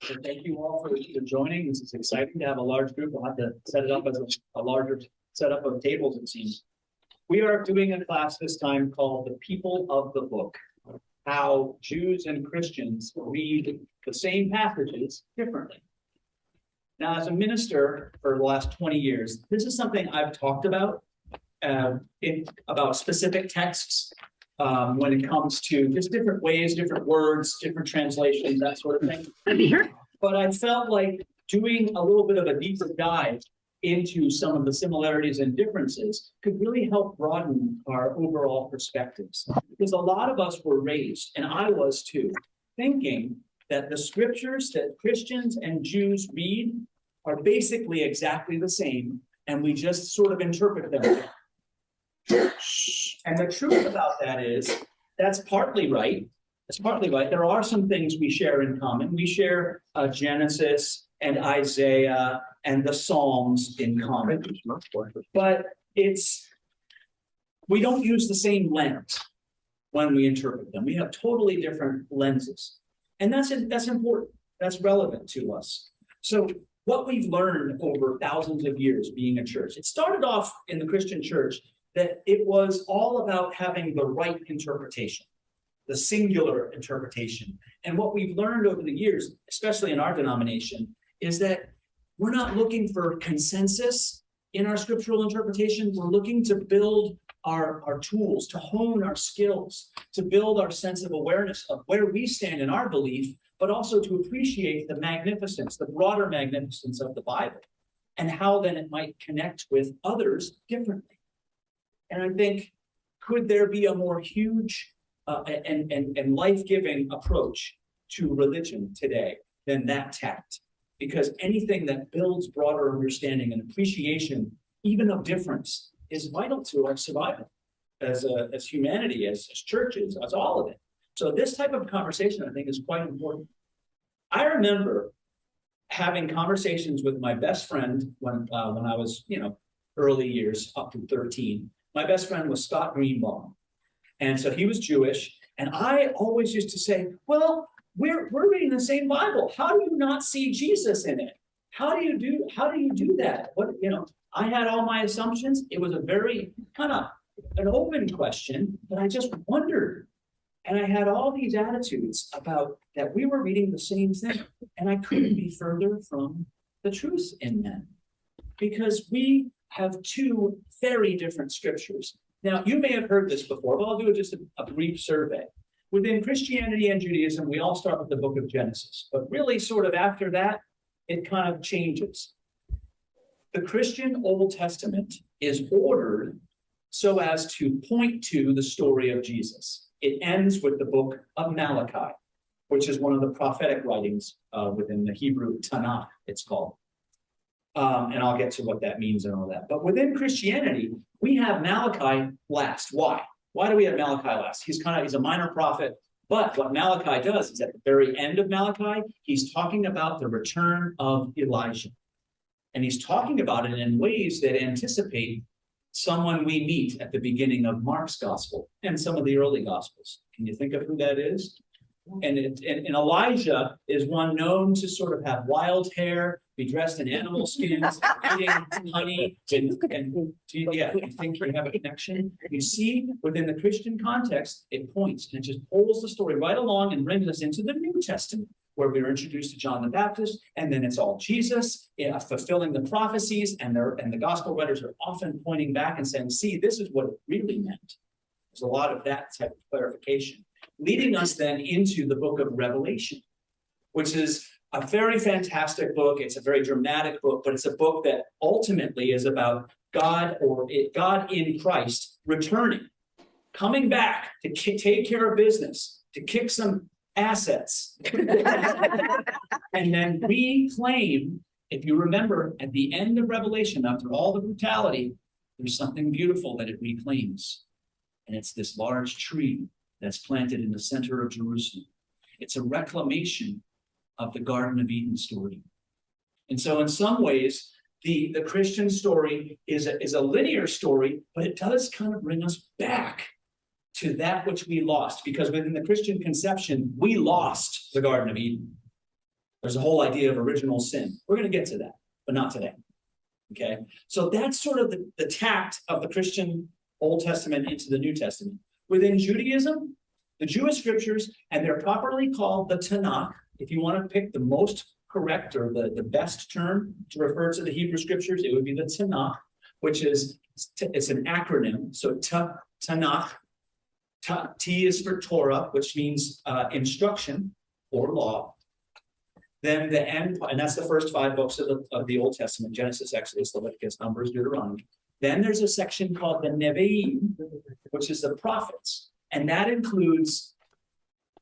So thank you all for joining. This is exciting to have a large group. We'll have to set it up as a larger setup of tables, it seems. We are doing a class this time called The People of the Book, how Jews and Christians read the same passages differently. Now, as a minister for the last 20 years, this is something I've talked about, about specific texts when it comes to just different ways, different words, different translations, that sort of thing. But I felt like doing a little bit of a deeper dive into some of the similarities and differences could really help broaden our overall perspectives. Because a lot of us were raised, and I was too, thinking that the scriptures that Christians and Jews read are basically exactly the same, and we just sort of interpret them. And the truth about that is, that's partly right. It's partly right. There are some things we share in common. We share Genesis and Isaiah and the Psalms in common. But we don't use the same lens when we interpret them. We have totally different lenses. And that's important. That's relevant to us. So what we've learned over thousands of years being a church, it started off in the Christian church that it was all about having the right interpretation, the singular interpretation. And what we've learned over the years, especially in our denomination, is that we're not looking for consensus in our scriptural interpretation. We're looking to build our tools, to hone our skills, to build our sense of awareness of where we stand in our belief, but also to appreciate the magnificence, the broader magnificence of the Bible, and how then it might connect with others differently. And I think, could there be a more huge and life-giving approach to religion today than that tact? Because anything that builds broader understanding and appreciation, even of difference, is vital to our survival as humanity, as churches, as all of it. So this type of conversation, I think, is quite important. I remember having conversations with my best friend when I was, early years, up to 13. My best friend was Scott Greenbaum. And so he was Jewish. And I always used to say, well, we're reading the same Bible. How do you not see Jesus in it? How do you do that? I had all my assumptions. It was a very kind of an open question, but I just wondered. And I had all these attitudes about that we were reading the same thing. And I couldn't be further from the truth in that. Because we have two very different scriptures. Now, you may have heard this before, but I'll do just a brief survey. Within Christianity and Judaism, we all start with the book of Genesis. But really, sort of after that, it kind of changes. The Christian Old Testament is ordered so as to point to the story of Jesus. It ends with the book of Malachi, which is one of the prophetic writings within the Hebrew Tanakh, it's called. And I'll get to what that means and all that. But within Christianity, we have Malachi last. Why? Why do we have Malachi last? He's a minor prophet. But what Malachi does is at the very end of Malachi, he's talking about the return of Elijah. And he's talking about it in ways that anticipate someone we meet at the beginning of Mark's gospel and some of the early gospels. Can you think of who that is? And Elijah is one known to sort of have wild hair, be dressed in animal skins, eating honey, you think you have a connection? You see, within the Christian context, it points and it just pulls the story right along and brings us into the New Testament, where we are introduced to John the Baptist, and then it's all Jesus, fulfilling the prophecies, and the gospel writers are often pointing back and saying, see, this is what it really meant. There's a lot of that type of clarification, leading us then into the book of Revelation, which is a very fantastic book. It's a very dramatic book, but it's a book that ultimately is about God in Christ returning, coming back to take care of business, to kick some assets, and then reclaim. If you remember, at the end of Revelation, after all the brutality, there's something beautiful that it reclaims. And it's this large tree that's planted in the center of Jerusalem. It's a reclamation of the Garden of Eden story. And so in some ways, the Christian story is a linear story, but it does kind of bring us back to that which we lost, because within the Christian conception, we lost the Garden of Eden. There's a whole idea of original sin. We're going to get to that, but not today. Okay, so that's sort of the tact of the Christian Old Testament into the New Testament. Within Judaism, the Jewish scriptures, and they're properly called the Tanakh. If you want to pick the most correct or the best term to refer to the Hebrew scriptures, it would be the Tanakh, which is, it's an acronym. So Tanakh, T is for Torah, which means instruction or law. Then the end, and that's the first 5 books of the Old Testament: Genesis, Exodus, Leviticus, Numbers, Deuteronomy. Then there's a section called the Nevi'im, which is the prophets, and that includes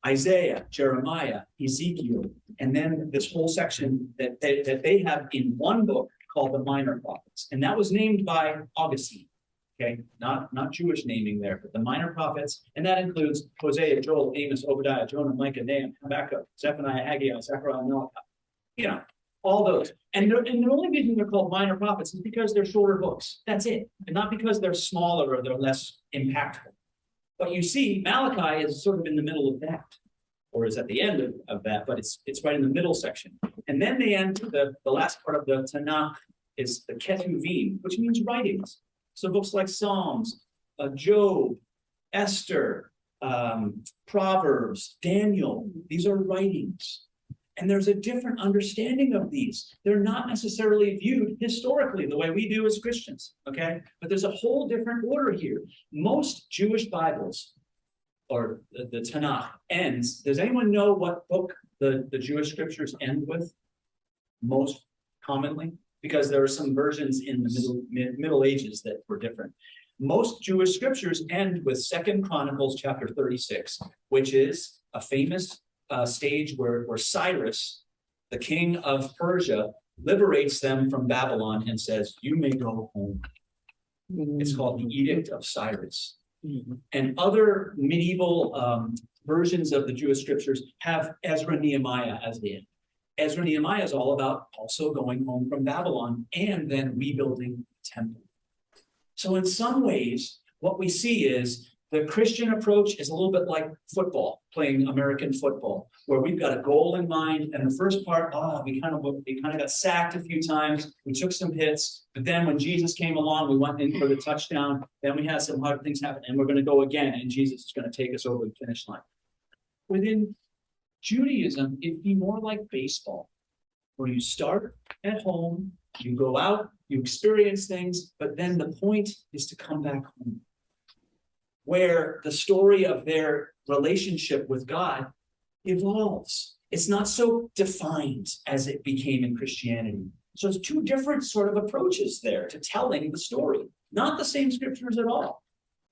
Isaiah, Jeremiah, Ezekiel, and then this whole section that they have in one book called the Minor Prophets, and that was named by Augustine. Okay, not Jewish naming there, but the Minor Prophets, and that includes Hosea, Joel, Amos, Obadiah, Jonah, Micah, Nahum, Habakkuk, Zephaniah, Haggai, Zechariah, and Malachi. You know, all those. And the only reason they're called Minor Prophets is because they're shorter books. That's it, and not because they're smaller or they're less impactful. But you see, Malachi is sort of in the middle of that, or is at the end of that, but it's right in the middle section. And then they end, the last part of the Tanakh is the Ketuvim, which means writings. So books like Psalms, Job, Esther, Proverbs, Daniel, these are writings. And there's a different understanding of these. They're not necessarily viewed historically the way we do as Christians, okay? But there's a whole different order here. Most Jewish Bibles, or the Tanakh, ends. Does anyone know what book the Jewish scriptures end with most commonly? Because there are some versions in the Middle Ages that were different. Most Jewish scriptures end with 2 Chronicles chapter 36, which is a famous stage where Cyrus, the king of Persia, liberates them from Babylon and says, "You may go home." It's called the Edict of Cyrus. And other medieval versions of the Jewish scriptures have Ezra and Nehemiah as the end. Ezra and Nehemiah is all about also going home from Babylon and then rebuilding the temple. So in some ways, what we see is the Christian approach is a little bit like football, playing American football, where we've got a goal in mind. And the first part, we kind of got sacked a few times. We took some hits, but then when Jesus came along, we went in for the touchdown. Then we had some hard things happen, and we're going to go again, and Jesus is going to take us over the finish line. Within Judaism, it'd be more like baseball, where you start at home, you go out, you experience things, but then the point is to come back home, where the story of their relationship with God evolves. It's not so defined as it became in Christianity. So it's 2 different sort of approaches there to telling the story, not the same scriptures at all.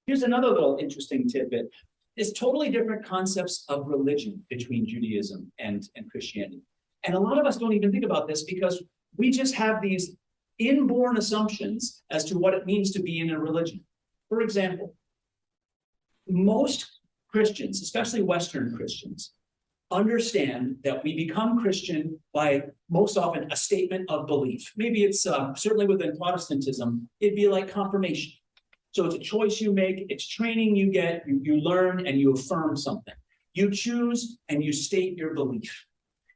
Here's another little interesting tidbit. There's totally different concepts of religion between Judaism and Christianity. And a lot of us don't even think about this because we just have these inborn assumptions as to what it means to be in a religion. For example, most Christians, especially Western Christians, understand that we become Christian by most often a statement of belief. Maybe it's certainly within Protestantism, it'd be like confirmation. So it's a choice you make, it's training you get, you learn and you affirm something. You choose and you state your belief.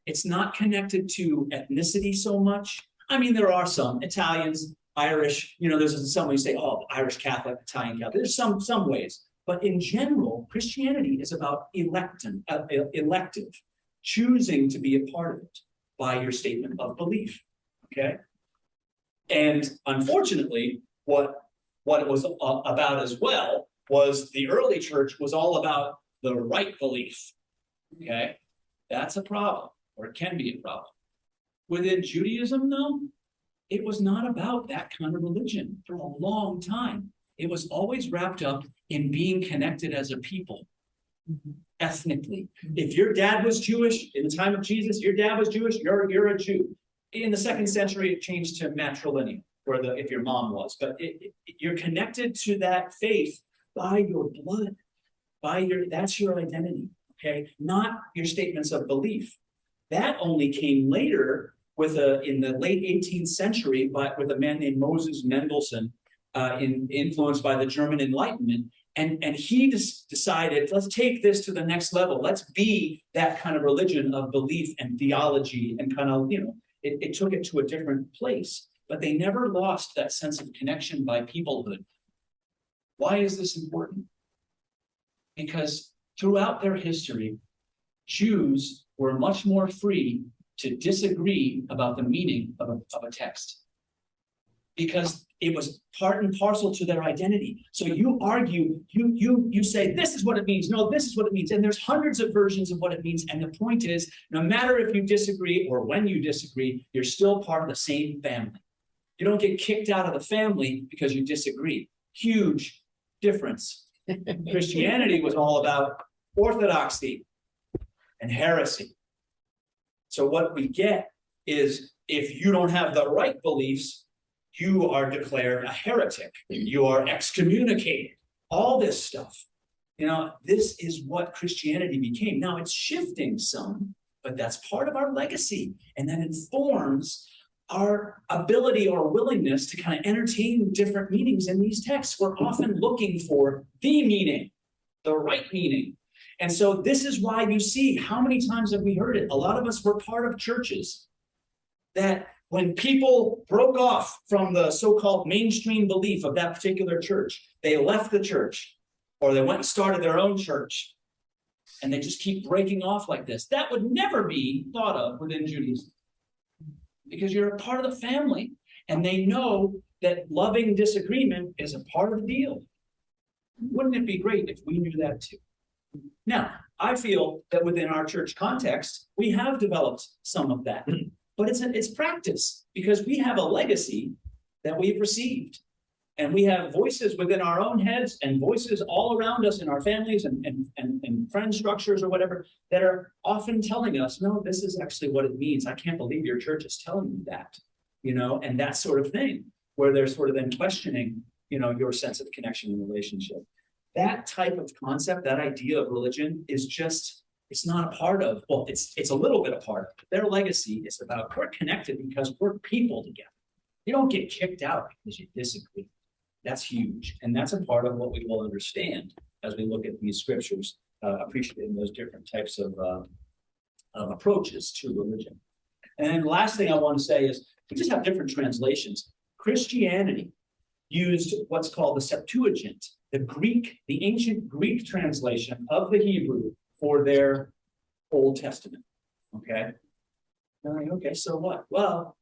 It's not connected to ethnicity so much. I mean, there are some Italians, Irish, there's some ways you say, Irish Catholic, Italian Catholic. There's some ways. But in general, Christianity is about elective, choosing to be a part of it by your statement of belief, okay? And unfortunately, what it was about as well was the early church was all about the right belief, okay? That's a problem, or it can be a problem. Within Judaism, though, it was not about that kind of religion for a long time. It was always wrapped up in being connected as a people, ethnically. If your dad was Jewish in the time of Jesus, your dad was Jewish, you're a Jew. In the 2nd century, it changed to matrilineal, if your mom was. But you're connected to that faith by your blood, that's your identity, okay? Not your statements of belief. That only came later in the late 18th century with a man named Moses Mendelssohn, influenced by the German Enlightenment, And he just decided, let's take this to the next level. Let's be that kind of religion of belief and theology and kind of, it took it to a different place. But they never lost that sense of connection by peoplehood. Why is this important? Because throughout their history, Jews were much more free to disagree about the meaning of a text, because it was part and parcel to their identity. So you argue, you say, this is what it means. No, this is what it means. And there's hundreds of versions of what it means. And the point is, no matter if you disagree or when you disagree, you're still part of the same family. You don't get kicked out of the family because you disagree. Huge difference. Christianity was all about orthodoxy and heresy. So what we get is, if you don't have the right beliefs, you are declared a heretic. You are excommunicated. All this stuff. This is what Christianity became. Now it's shifting some, but that's part of our legacy. And that informs our ability or willingness to kind of entertain different meanings in these texts. We're often looking for the meaning, the right meaning. And so this is why you see, how many times have we heard it? A lot of us were part of churches that when people broke off from the so-called mainstream belief of that particular church, they left the church, or they went and started their own church, and they just keep breaking off like this. That would never be thought of within Judaism, because you're a part of the family, and they know that loving disagreement is a part of the deal. Wouldn't it be great if we knew that too? Now, I feel that within our church context, we have developed some of that. But it's practice, because we have a legacy that we've received. And we have voices within our own heads and voices all around us in our families and friend structures or whatever, that are often telling us, no, this is actually what it means. I can't believe your church is telling you that, and that sort of thing, where they're sort of then questioning, your sense of connection and relationship. That type of concept, that idea of religion is just, it's not a part of, well, it's a little bit a part of, but their legacy is about, we're connected because we're people together. You don't get kicked out because you disagree. That's huge. And that's a part of what we will understand as we look at these scriptures, appreciating those different types of approaches to religion. And then the last thing I want to say is, we just have different translations. Christianity used what's called the Septuagint, the ancient Greek translation of the Hebrew for their Old Testament. Okay. Okay, so what? Well,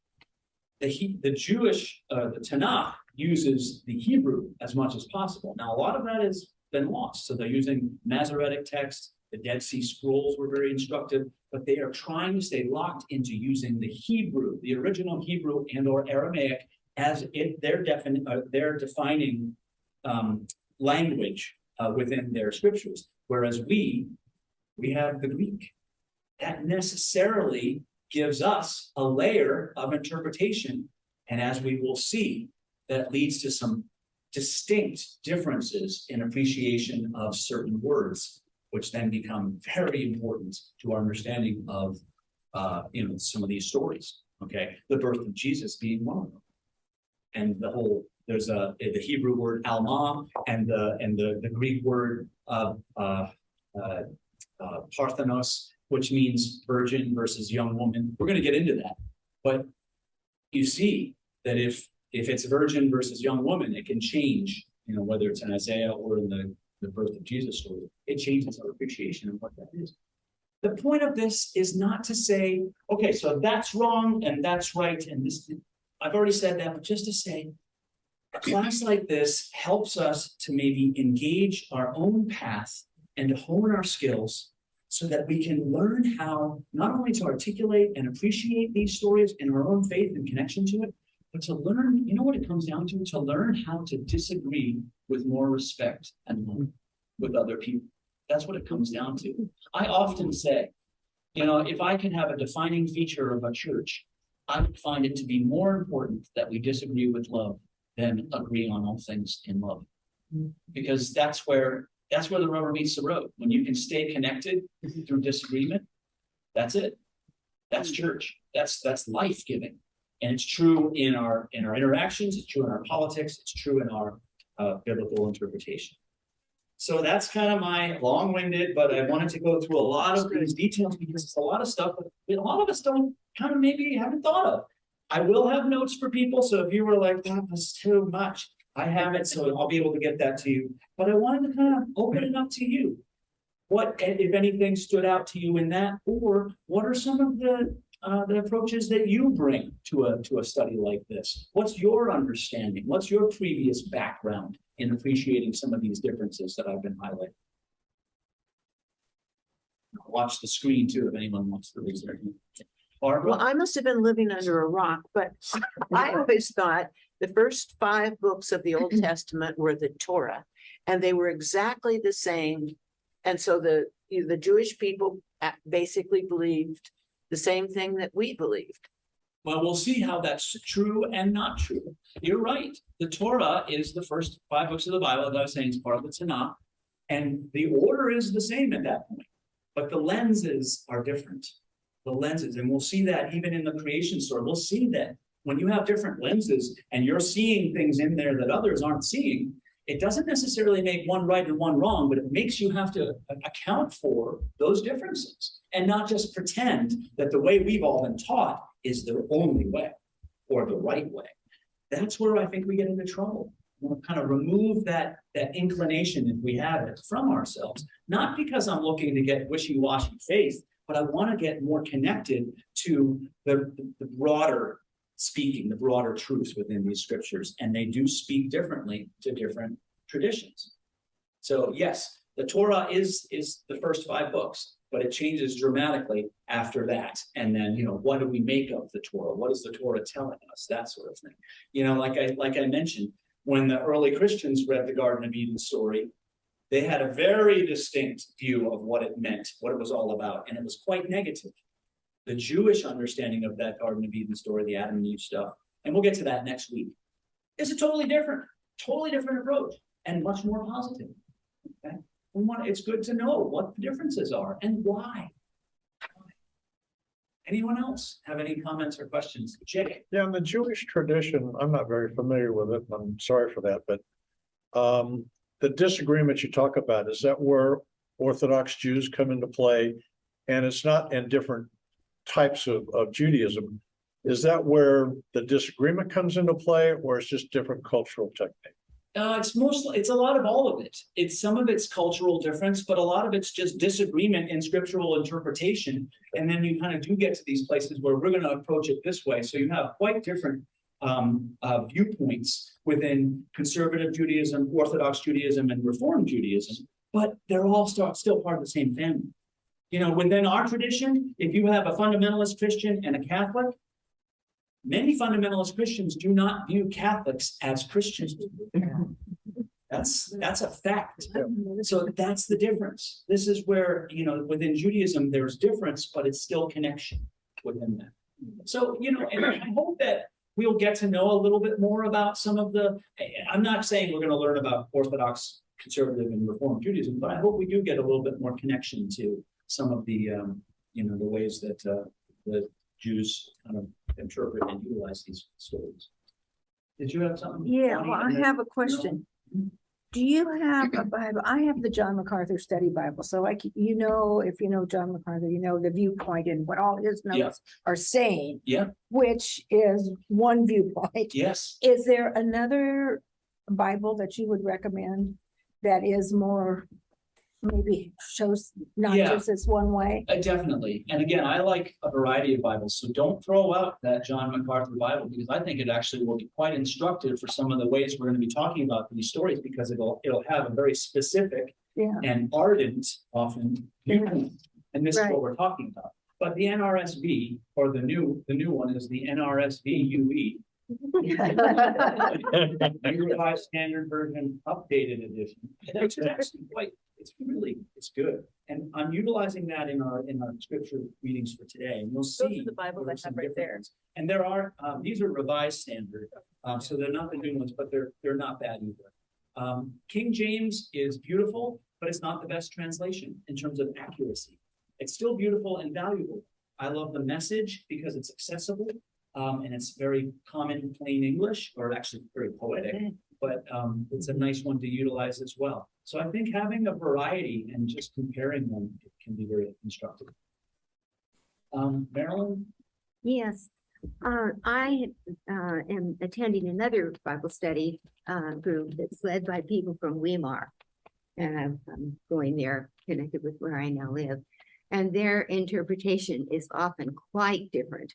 the Jewish, the Tanakh uses the Hebrew as much as possible. Now, a lot of that has been lost. So they're using Masoretic text. The Dead Sea Scrolls were very instructive, but they are trying to stay locked into using the Hebrew, the original Hebrew and or Aramaic, as their defining language within their scriptures. Whereas we have the Greek. That necessarily gives us a layer of interpretation. And as we will see, that leads to some distinct differences in appreciation of certain words, which then become very important to our understanding of some of these stories. Okay, the birth of Jesus being one of them. And there's the Hebrew word alma and the Greek word parthenos, which means virgin versus young woman. We're going to get into that, but you see that if it's virgin versus young woman, it can change. Whether it's in Isaiah or in the birth of Jesus story, it changes our appreciation of what that is. The point of this is not to say, okay, so that's wrong and that's right, and this. I've already said that, but just to say, a class like this helps us to maybe engage our own path and to hone our skills so that we can learn how not only to articulate and appreciate these stories in our own faith and connection to it, but to learn, what it comes down to learn how to disagree with more respect and love with other people. That's what it comes down to. I often say, if I can have a defining feature of a church, I would find it to be more important that we disagree with love than agree on all things in love. Because that's where the rubber meets the road. When you can stay connected through disagreement, that's it. That's church. That's life-giving. And it's true in our interactions, it's true in our politics, it's true in our biblical interpretation. So that's kind of my long-winded, but I wanted to go through a lot of these details because it's a lot of stuff that a lot of us don't kind of maybe haven't thought of. I will have notes for people, so if you were like, that was too much, I have it, so I'll be able to get that to you. But I wanted to kind of open it up to you. What, if anything, stood out to you in that, or what are some of the approaches that you bring to a study like this? What's your understanding? What's your previous background in appreciating some of these differences that I've been highlighting? Watch the screen too, if anyone wants to raise their hand. Barbara? Well, I must have been living under a rock, but I always thought the first 5 books of the Old Testament were the Torah, and they were exactly the same. And so the Jewish people basically believed the same thing that we believed. Well, we'll see how that's true and not true. You're right. The Torah is the first 5 books of the Bible, as I was saying, is part of the Tanakh. And the order is the same at that point. But the lenses are different. The lenses, and we'll see that even in the creation story. We'll see that when you have different lenses and you're seeing things in there that others aren't seeing, it doesn't necessarily make one right and one wrong, but it makes you have to account for those differences and not just pretend that the way we've all been taught is the only way or the right way. That's where I think we get into trouble. We'll kind of remove that inclination, if we have it, from ourselves. Not because I'm looking to get wishy-washy faith, but I want to get more connected to the broader speaking, the broader truths within these scriptures. And they do speak differently to different traditions. So yes, the Torah is the first 5 books, but it changes dramatically after that. And then, what do we make of the Torah? What is the Torah telling us? That sort of thing. Like I mentioned, when the early Christians read the Garden of Eden story, they had a very distinct view of what it meant, what it was all about, and it was quite negative. The Jewish understanding of that Garden of Eden story, the Adam and Eve stuff, and we'll get to that next week, is a totally different approach and much more positive. Okay? It's good to know what the differences are and why. Anyone else have any comments or questions? Jay? Yeah, in the Jewish tradition, I'm not very familiar with it, and I'm sorry for that, but the disagreement you talk about, is that where Orthodox Jews come into play? And it's not in different types of Judaism. Is that where the disagreement comes into play, or it's just different cultural technique? It's a lot of all of it. Some of it's cultural difference, but a lot of it's just disagreement in scriptural interpretation. And then you kind of do get to these places where we're going to approach it this way. So you have quite different viewpoints within conservative Judaism, Orthodox Judaism, and Reformed Judaism, but they're all still part of the same family. Within our tradition, if you have a fundamentalist Christian and a Catholic, many fundamentalist Christians do not view Catholics as Christians. That's a fact. So that's the difference. This is where, within Judaism, there's difference, but it's still connection within that. So, and I hope that we'll get to know a little bit more about some of I'm not saying we're going to learn about Orthodox, conservative, and Reformed Judaism, but I hope we do get a little bit more connection to some of the, the ways that the Jews kind of interpret and utilize these stories. Did you have something? Yeah, well, I have a question. Do you have a Bible? I have the John MacArthur Study Bible. So if you know John MacArthur, the viewpoint and what all his notes are saying. Yeah. Which is one viewpoint. Yes. Is there another Bible that you would recommend that is more, maybe shows not just this one way? Definitely. And again, I like a variety of Bibles. So don't throw out that John MacArthur Bible, because I think it actually will be quite instructive for some of the ways we're going to be talking about these stories, because it'll have a very specific and ardent, often, viewpoint. And this is what we're talking about. But the NRSV, or the new one, is the NRSV UE. New Revised Standard Version, updated edition. It's actually it's good. And I'm utilizing that in our scripture readings for today. And you'll see the Bible I have right there. And there are these are Revised Standard, so they're not the new ones, but they're not bad either. King James is beautiful, but it's not the best translation in terms of accuracy. It's still beautiful and valuable. I love the Message because it's accessible. And it's very common, plain English, or actually very poetic. but it's a nice one to utilize as well. So I think having a variety and just comparing them can be very instructive. Marilyn? Yes, I am attending another Bible study group that's led by people from Weimar. And I'm going there, connected with where I now live. And their interpretation is often quite different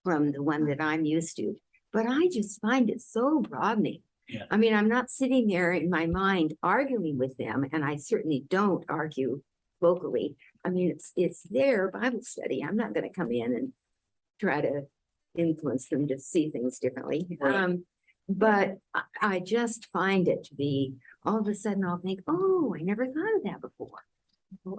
from the one that I'm used to. But I just find it so broadening. Yeah. I mean, I'm not sitting there in my mind arguing with them, and I certainly don't argue vocally. I mean, it's their Bible study. I'm not going to come in and try to influence them to see things differently. Right. But I just find it to be, all of a sudden I'll think, oh, I never thought of that before.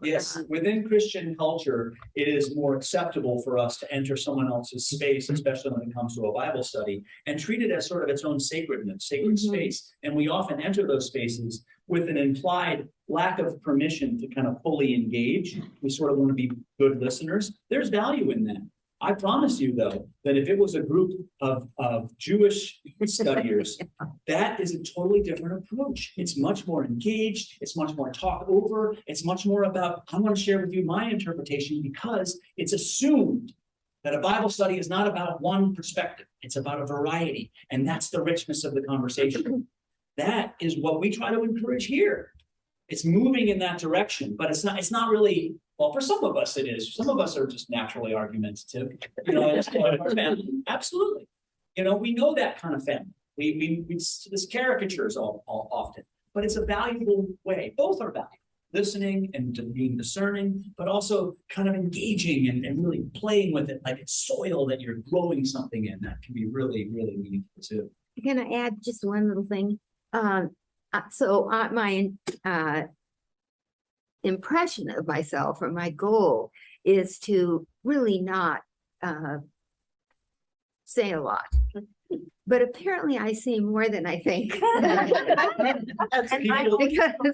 Yes, within Christian culture, it is more acceptable for us to enter someone else's space, especially when it comes to a Bible study, and treat it as sort of its own sacredness, sacred space. And we often enter those spaces with an implied lack of permission to kind of fully engage. We sort of want to be good listeners. There's value in that. I promise you, though, that if it was a group of Jewish studiers, that is a totally different approach. It's much more engaged. It's much more talk over. It's much more about, I want to share with you my interpretation, because it's assumed that a Bible study is not about one perspective. It's about a variety. And that's the richness of the conversation. That is what we try to encourage here. It's moving in that direction, but it's not really, well, for some of us it is. Some of us are just naturally argumentative. You know, it's part of our family. Absolutely. You know, we know that kind of family. We this caricatures all often, but it's a valuable way. Both are valuable. Listening and being discerning, but also kind of engaging and really playing with it like it's soil that you're growing something in. That can be really, really meaningful too. Can I add just one little thing? My impression of myself, or my goal, is to really not say a lot. But apparently I say more than I think. Because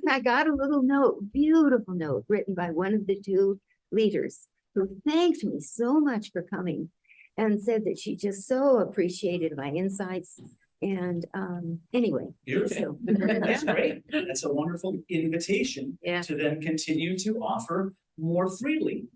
I got a little note, beautiful note, written by one of the two leaders, who thanked me so much for coming and said that she just so appreciated my insights. And anyway. Beautiful. That's great. That's a wonderful invitation Yeah. to then continue to offer more freely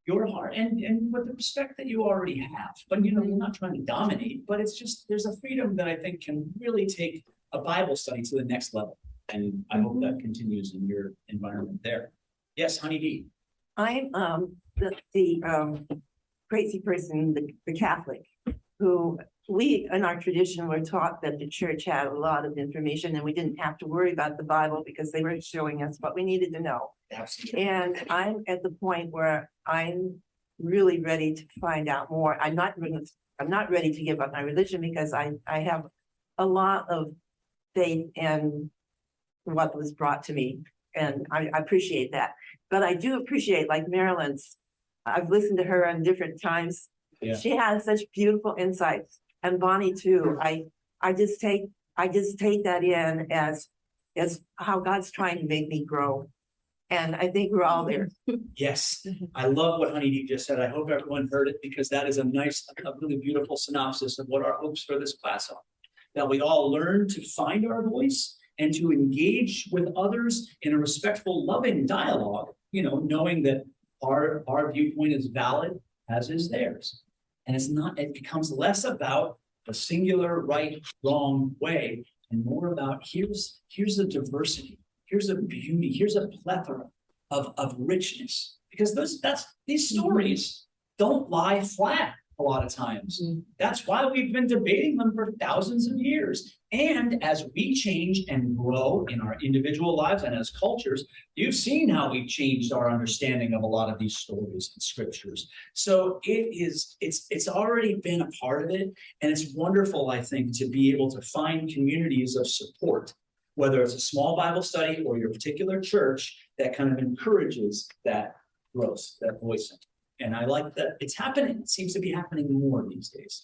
your heart and with the respect that you already have. But you know, you're not trying to dominate, but it's just, there's a freedom that I think can really take a Bible study to the next level. And I hope that continues in your environment there. Yes, Honey D. I'm the crazy person, the Catholic, who we in our tradition were taught that the church had a lot of information and we didn't have to worry about the Bible because they were showing us what we needed to know. Absolutely. And I'm at the point where I'm really ready to find out more. I'm not ready to give up my religion because I have a lot of faith in what was brought to me. And I appreciate that. But I do appreciate, like Marilyn's, I've listened to her on different times. Yeah. She has such beautiful insights, and Bonnie too. I just take that in as how God's trying to make me grow. And I think we're all there. Yes, I love what Honey D just said. I hope everyone heard it, because that is a really beautiful synopsis of what our hopes for this class are. That we all learn to find our voice and to engage with others in a respectful, loving dialogue, you know, knowing that our viewpoint is valid, as is theirs. And it becomes less about the singular right, wrong way, and more about here's a diversity, here's a beauty, here's a plethora of richness. Because these stories don't lie flat a lot of times. That's why we've been debating them for thousands of years. And as we change and grow in our individual lives and as cultures, you've seen how we've changed our understanding of a lot of these stories and scriptures. So it's already been a part of it. And it's wonderful, I think, to be able to find communities of support, whether it's a small Bible study or your particular church, that kind of encourages that growth, that voicing. And I like that it's happening. It seems to be happening more these days.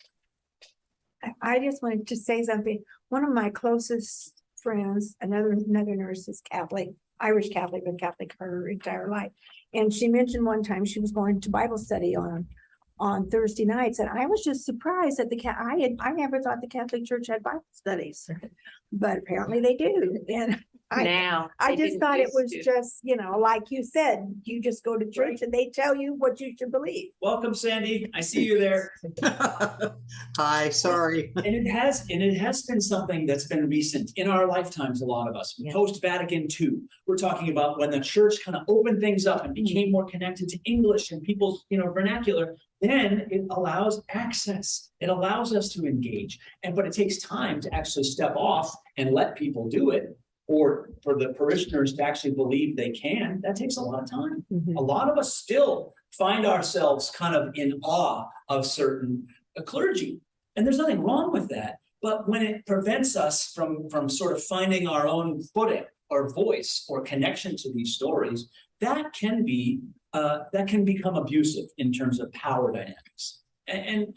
I just wanted to say something. One of my closest friends, another nurse, is Catholic, Irish Catholic, been Catholic her entire life. And she mentioned one time she was going to Bible study on on Thursday nights, and I was just surprised that I never thought the Catholic Church had Bible studies. But apparently they do, and Now. I they just didn't thought it used was to. just, like you said, you just go to church and they tell you what you should believe. Welcome, Sandy. I see you there. Hi, sorry. And it has been something that's been recent in our lifetimes, a lot of us, Yeah. post-Vatican II. We're talking about when the church kind of opened things up and became more connected to English and people's, vernacular, then it allows access. It allows us to engage. But it takes time to actually step off and let people do it, or for the parishioners to actually believe they can. That takes a lot of time. A lot of us still find ourselves kind of in awe of certain clergy. And there's nothing wrong with that. But when it prevents us from sort of finding our own footing or voice or connection to these stories, that can become abusive in terms of power dynamics. And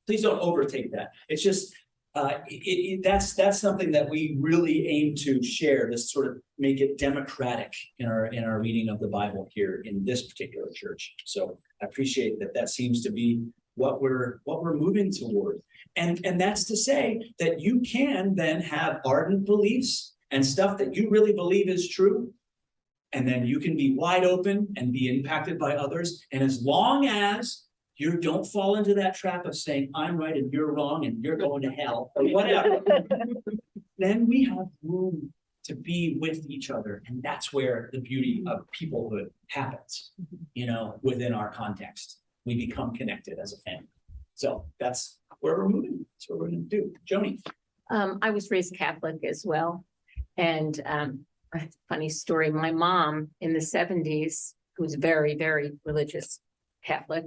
please don't overtake that. It's just, that's something that we really aim to share, to sort of make it democratic in our reading of the Bible here in this particular church. So I appreciate that seems to be what we're moving toward. And that's to say that you can then have ardent beliefs and stuff that you really believe is true. And then you can be wide open and be impacted by others. And as long as you don't fall into that trap of saying, I'm right and you're wrong and you're going to hell or whatever, then we have room to be with each other. And that's where the beauty of peoplehood happens, within our context. We become connected as a family. So that's where we're moving. That's what we're going to do. Joni. I was raised Catholic as well. And funny story, my mom in the 70s, who was very, very religious Catholic,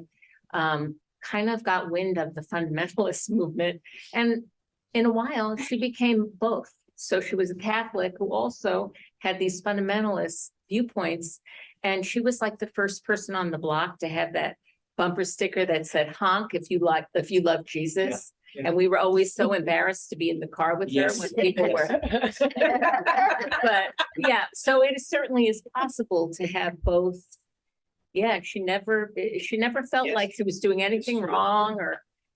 kind of got wind of the fundamentalist movement. And in a while, she became both. So she was a Catholic who also had these fundamentalist viewpoints. And she was like the first person on the block to have that bumper sticker that said honk if you love Jesus. Yeah. And we were always so embarrassed to be in the car with her when people were. But yeah, so it certainly is possible to have both. Yeah, she never felt like she was doing anything wrong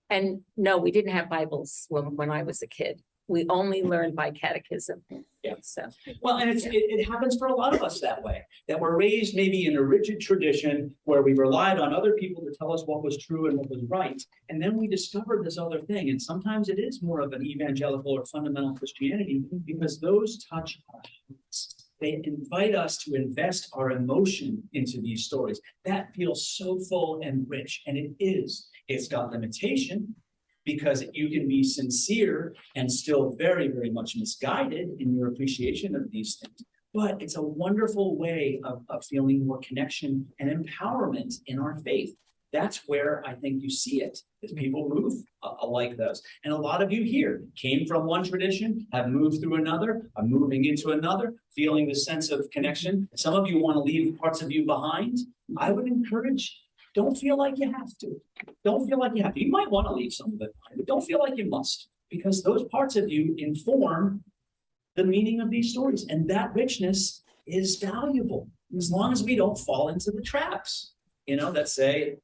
and no, we didn't have Bibles when I was a kid. We only learned by catechism. Yeah. So well, and it happens for a lot of us that way, that we're raised maybe in a rigid tradition where we relied on other people to tell us what was true and what was right. And then we discovered this other thing. And sometimes it is more of an evangelical or fundamental Christianity because those touch our hearts. They invite us to invest our emotion into these stories. That feels so full and rich, and it is. It's got limitation because you can be sincere and still very, very much misguided in your appreciation of these things. But it's a wonderful way of feeling more connection and empowerment in our faith. That's where I think you see it, as people move like those. And a lot of you here came from one tradition, have moved through another, are moving into another, feeling the sense of connection. Some of you want to leave parts of you behind. I would encourage, don't feel like you have to. Don't feel like you have to. You might want to leave some of it behind, but don't feel like you must, because those parts of you inform the meaning of these stories. And that richness is valuable, as long as we don't fall into the traps, that say,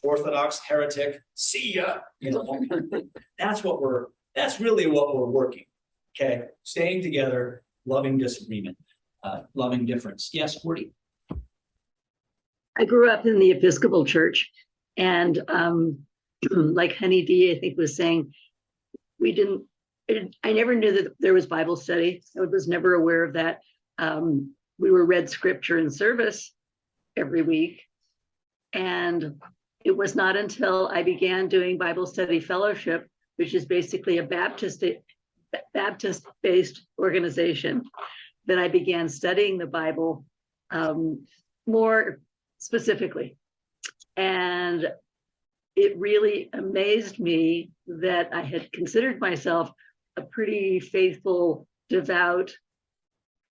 Orthodox, heretic, see ya. That's really what we're working. Okay. Staying together, loving disagreement, loving difference. Yes, Woody. I grew up in the Episcopal Church, and like Honey D, I think was saying, I never knew that there was Bible study. I was never aware of that. We were read scripture in service every week. And it was not until I began doing Bible Study Fellowship, which is basically a Baptist-based organization, that I began studying the Bible more specifically. And it really amazed me that I had considered myself a pretty faithful, devout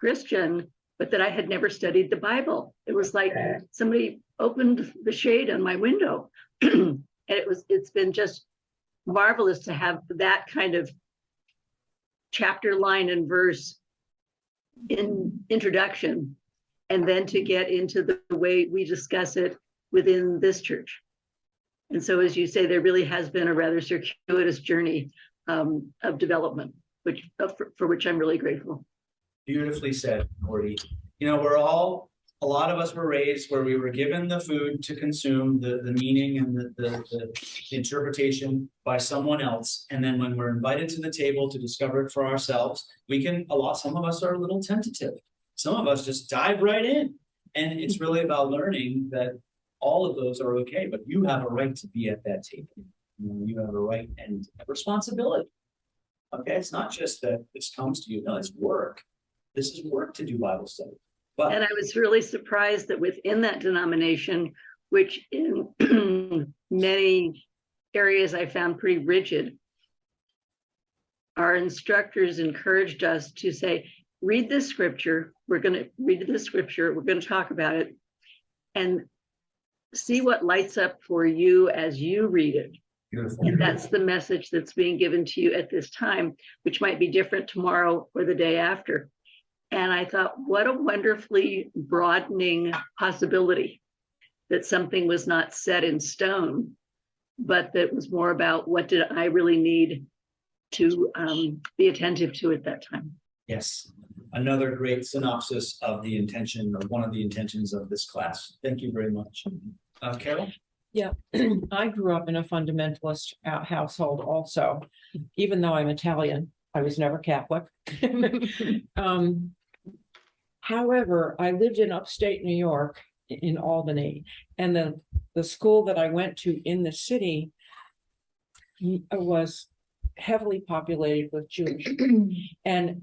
Christian, but that I had never studied the Bible. It was like somebody opened the shade on my window. And it's been just marvelous to have that kind of chapter, line, and verse in introduction, and then to get into the way we discuss it within this church. And so, as you say, there really has been a rather circuitous journey of development, which for which I'm really grateful. Beautifully said, Gordy. You know, a lot of us were raised where we were given the food to consume, the meaning and the interpretation by someone else. And then when we're invited to the table to discover it for ourselves, some of us are a little tentative. Some of us just dive right in. And it's really about learning that all of those are okay, but you have a right to be at that table. You know, you have a right and a responsibility. Okay, it's not just that this comes to you. No, it's work. This is work to do Bible study. But And I was really surprised that within that denomination, which in many areas I found pretty rigid, our instructors encouraged us to say, read this scripture. We're going to read the scripture. We're going to talk about it and see what lights up for you as you read it. beautiful. And that's the message that's being given to you at this time, which might be different tomorrow or the day after. And I thought, what a wonderfully broadening possibility that something was not set in stone, but that was more about what did I really need to be attentive to at that time. Yes, another great synopsis of the intention or one of the intentions of this class. Thank you very much. Carol? Yeah, I grew up in a fundamentalist household also. Even though I'm Italian, I was never Catholic. However, I lived in upstate New York in Albany, and the school that I went to in the city was heavily populated with Jewish. And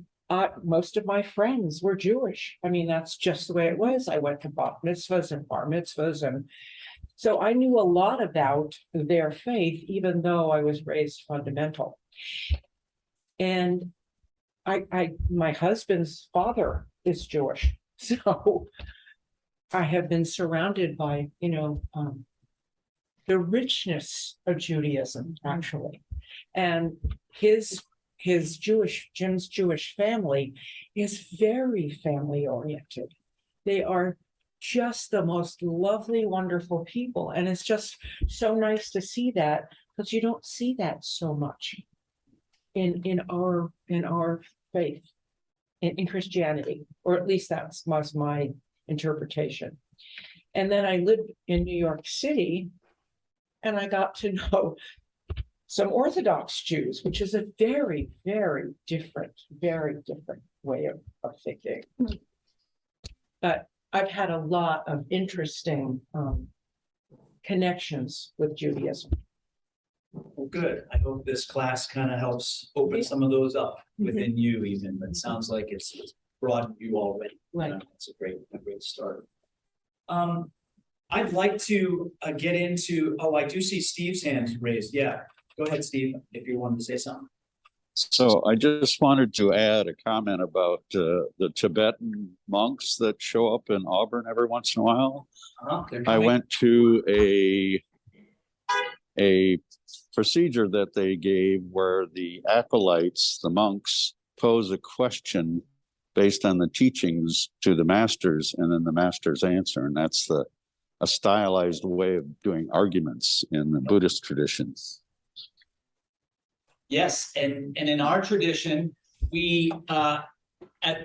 most of my friends were Jewish. I mean, that's just the way it was. I went to bat mitzvahs and bar mitzvahs, and so I knew a lot about their faith, even though I was raised fundamental. And my husband's father is Jewish, so I have been surrounded by, the richness of Judaism, actually. And Jim's Jewish family is very family oriented. They are just the most lovely, wonderful people. And it's just so nice to see that, because you don't see that so much in our faith, in Christianity, or at least that was my interpretation. And then I lived in New York City, and I got to know some Orthodox Jews, which is a very, very different way of thinking. But I've had a lot of interesting connections with Judaism. Well, good. I hope this class kind of helps open some of those up within you even, but it sounds like it's broadened you already. Right. It's a great start. I'd like to get into, I do see Steve's hand raised. Yeah, go ahead, Steve, if you wanted to say something. So I just wanted to add a comment about the Tibetan monks that show up in Auburn every once in a while. I went to a procedure that they gave where the acolytes, the monks, pose a question based on the teachings to the masters, and then the masters answer. And that's a stylized way of doing arguments in the Buddhist traditions. Yes, and in our tradition, we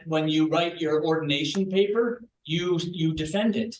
when you write your ordination paper, you defend it.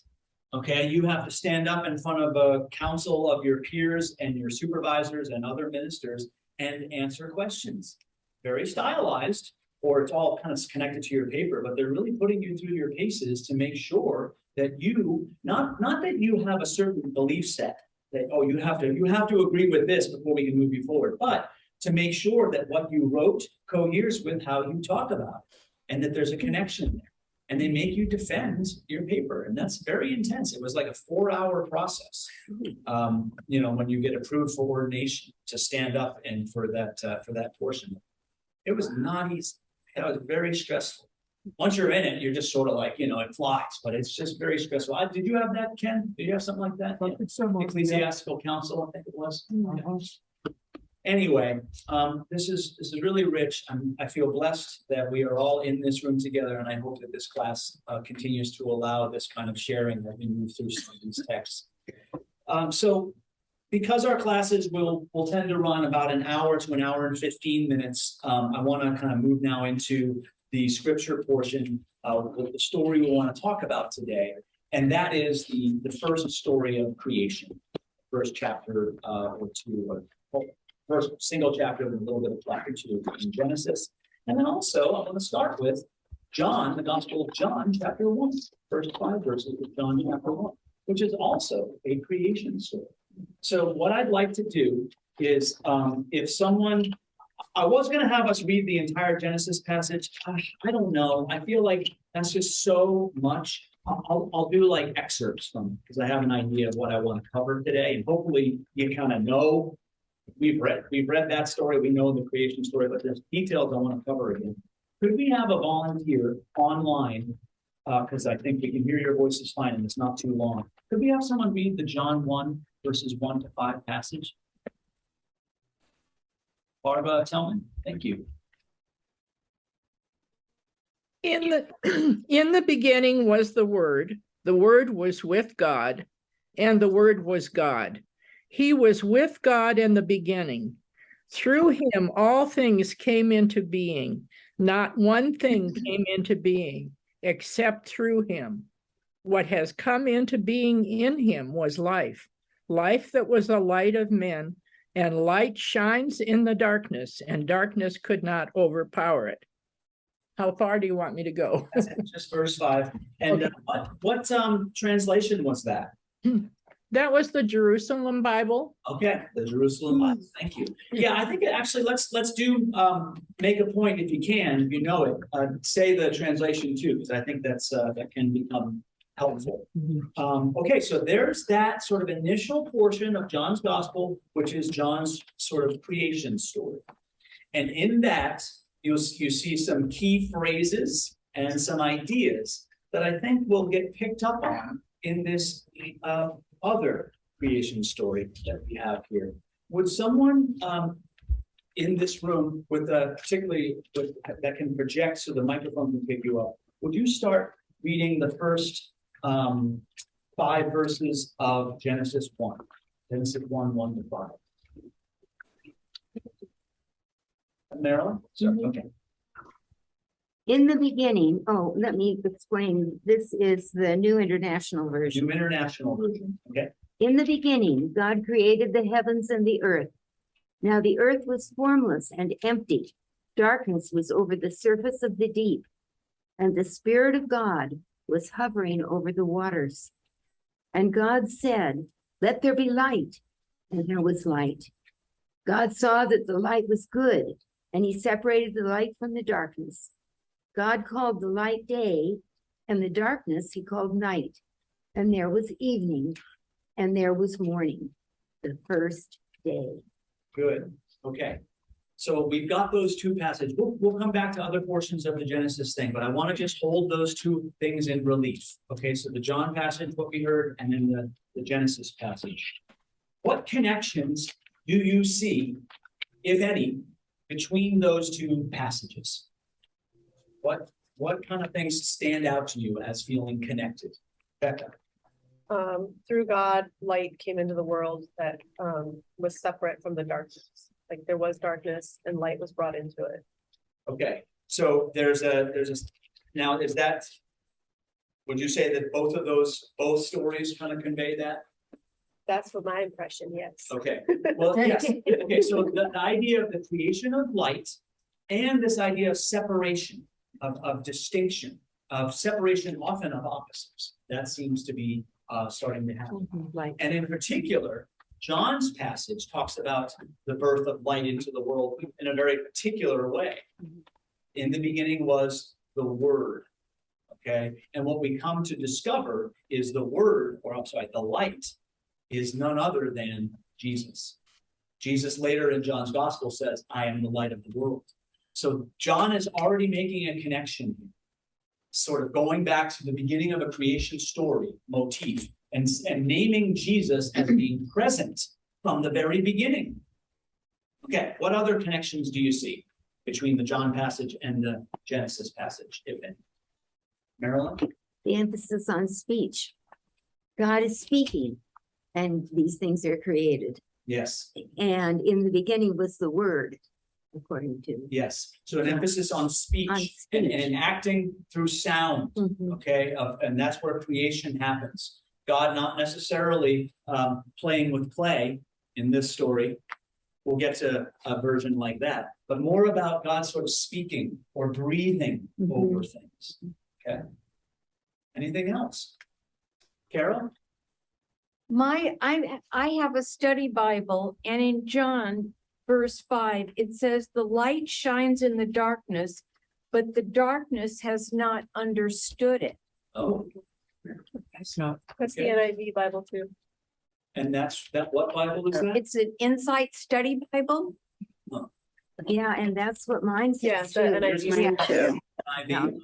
Okay, you have to stand up in front of a council of your peers and your supervisors and other ministers and answer questions. Very stylized, or it's all kind of connected to your paper, but they're really putting you through your paces to make sure that you, not that you have a certain belief set, that, you have to agree with this before we can move you forward, but to make sure that what you wrote coheres with how you talk about it, and that there's a connection there. And they make you defend your paper, and that's very intense. It was like a 4-hour process. When you get approved for ordination, to stand up and for that portion. It was not easy. It was very stressful. Once you're in it, you're just sort of like, it flies, but it's just very stressful. Did you have that, Ken? Did you have something like that? Ecclesiastical Council, I think it was. Anyway, this is really rich. I feel blessed that we are all in this room together, and I hope that this class continues to allow this kind of sharing that we move through some of these texts. So because our classes will tend to run about an hour to an hour and 15 minutes, I want to kind of move now into the scripture portion of the story we want to talk about today. And that is the first story of creation, first chapter or two, or first single chapter with a little bit of chapter 2 in Genesis. And then also I'm going to start with John, the Gospel of John, chapter 1, first 5 verses of John chapter 1, which is also a creation story. So what I'd like to do is, if someone, I was going to have us read the entire Genesis passage. I don't know. I feel like that's just so much. I'll do like excerpts from it because I have an idea of what I want to cover today, and hopefully you kind of know. We've read that story. We know the creation story, but there's details I want to cover again. Could we have a volunteer online? Because I think we can hear your voices fine and it's not too long. Could we have someone read the John 1 verses 1 to 5 passage? Barbara Tillman, thank you. In the beginning was the Word was with God, and the Word was God. He was with God in the beginning. Through him all things came into being. Not one thing came into being except through him. What has come into being in him was life, life that was the light of men, and light shines in the darkness, and darkness could not overpower it. How far do you want me to go? That's it, just verse 5. And Okay. what translation was that? That was the Jerusalem Bible. Okay, the Jerusalem Bible. Thank you. Yeah, I think actually let's do make a point if you can, if you know it, say the translation too, because I think that's that can become helpful. Okay, so there's that sort of initial portion of John's gospel, which is John's sort of creation story. And in that, you see some key phrases and some ideas that I think will get picked up on in this other creation story that we have here. Would someone in this room with particularly that can project so the microphone can pick you up, would you start reading the first 5 verses of Genesis 1? Genesis 1, 1 to 5. Marilyn? Sure. Okay. In the beginning, let me explain. This is the New International Version. New International Version. Okay. In the beginning, God created the heavens and the earth. Now the earth was formless and empty. Darkness was over the surface of the deep, and the Spirit of God was hovering over the waters. And God said, "Let there be light," and there was light. God saw that the light was good, and he separated the light from the darkness. God called the light day, and the darkness he called night. And there was evening, and there was morning, the first day. Good. Okay. So we've got those 2 passages. We'll come back to other portions of the Genesis thing, but I want to just hold those 2 things in relief. Okay, so the John passage, what we heard, and then the Genesis passage. What connections do you see, if any, between those 2 passages? What kind of things stand out to you as feeling connected? Becca? Through God, light came into the world that was separate from the darkness. Like there was darkness and light was brought into it. Okay, so now is that, would you say that both stories kind of convey that? That's what my impression, yes. Okay, well, yes. Okay, so the idea of the creation of light and this idea of separation, of distinction, of separation often of opposites, that seems to be starting to happen. And in particular, John's passage talks about the birth of light into the world in a very particular way. In the beginning was the Word, okay? And what we come to discover is the Word, or I'm sorry, the light, is none other than Jesus. Jesus later in John's gospel says, "I am the light of the world." So John is already making a connection, sort of going back to the beginning of a creation story motif, and naming Jesus as being present from the very beginning. Okay, what other connections do you see between the John passage and the Genesis passage, if any? Marilyn? The emphasis on speech. God is speaking, and these things are created. Yes, And in the beginning was the word, according to. yes. So an emphasis on speech, On and speech. acting through sound. Mhm. Okay, and that's where creation happens. God not necessarily playing with clay in this story. We'll get to a version like that, but more about God sort of speaking or breathing over things. Okay. Anything else? Carol? I have a study Bible, and in John, verse 5, it says, "The light shines in the darkness, but the darkness has not understood it." Oh, That's not, That's the Okay. NIV Bible too. and that what Bible is that? It's an Insight Study Bible. Yeah, and that's what mine Yeah, says the too. NIV. Mine too. NIV.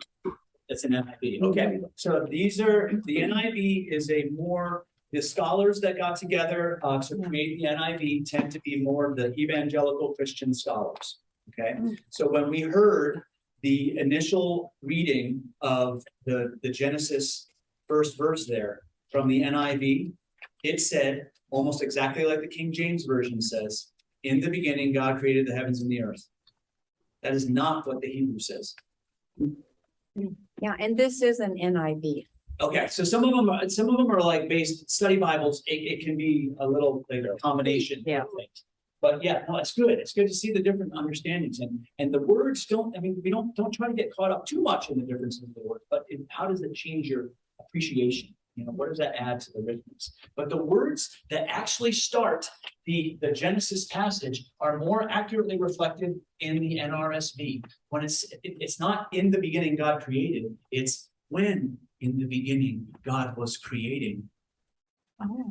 It's an NIV. Okay, so these are, the NIV is a more, the scholars that got together to create the NIV tend to be more of the evangelical Christian scholars. Okay, so when we heard the initial reading of the Genesis first verse there from the NIV, it said almost exactly like the King James Version says, "In the beginning, God created the heavens and the earth." That is not what the Hebrew says. Yeah, and this is an NIV. Okay, so some of them are like based study Bibles. It can be a little like a combination. Yeah. of things. But yeah, no, it's good. It's good to see the different understandings and the words don't. I mean, we don't try to get caught up too much in the differences of the words, but how does it change your appreciation? You know, what does that add to the richness? But the words that actually start the Genesis passage are more accurately reflected in the NRSV. When it's not in the beginning God created, it's when in the beginning God was creating.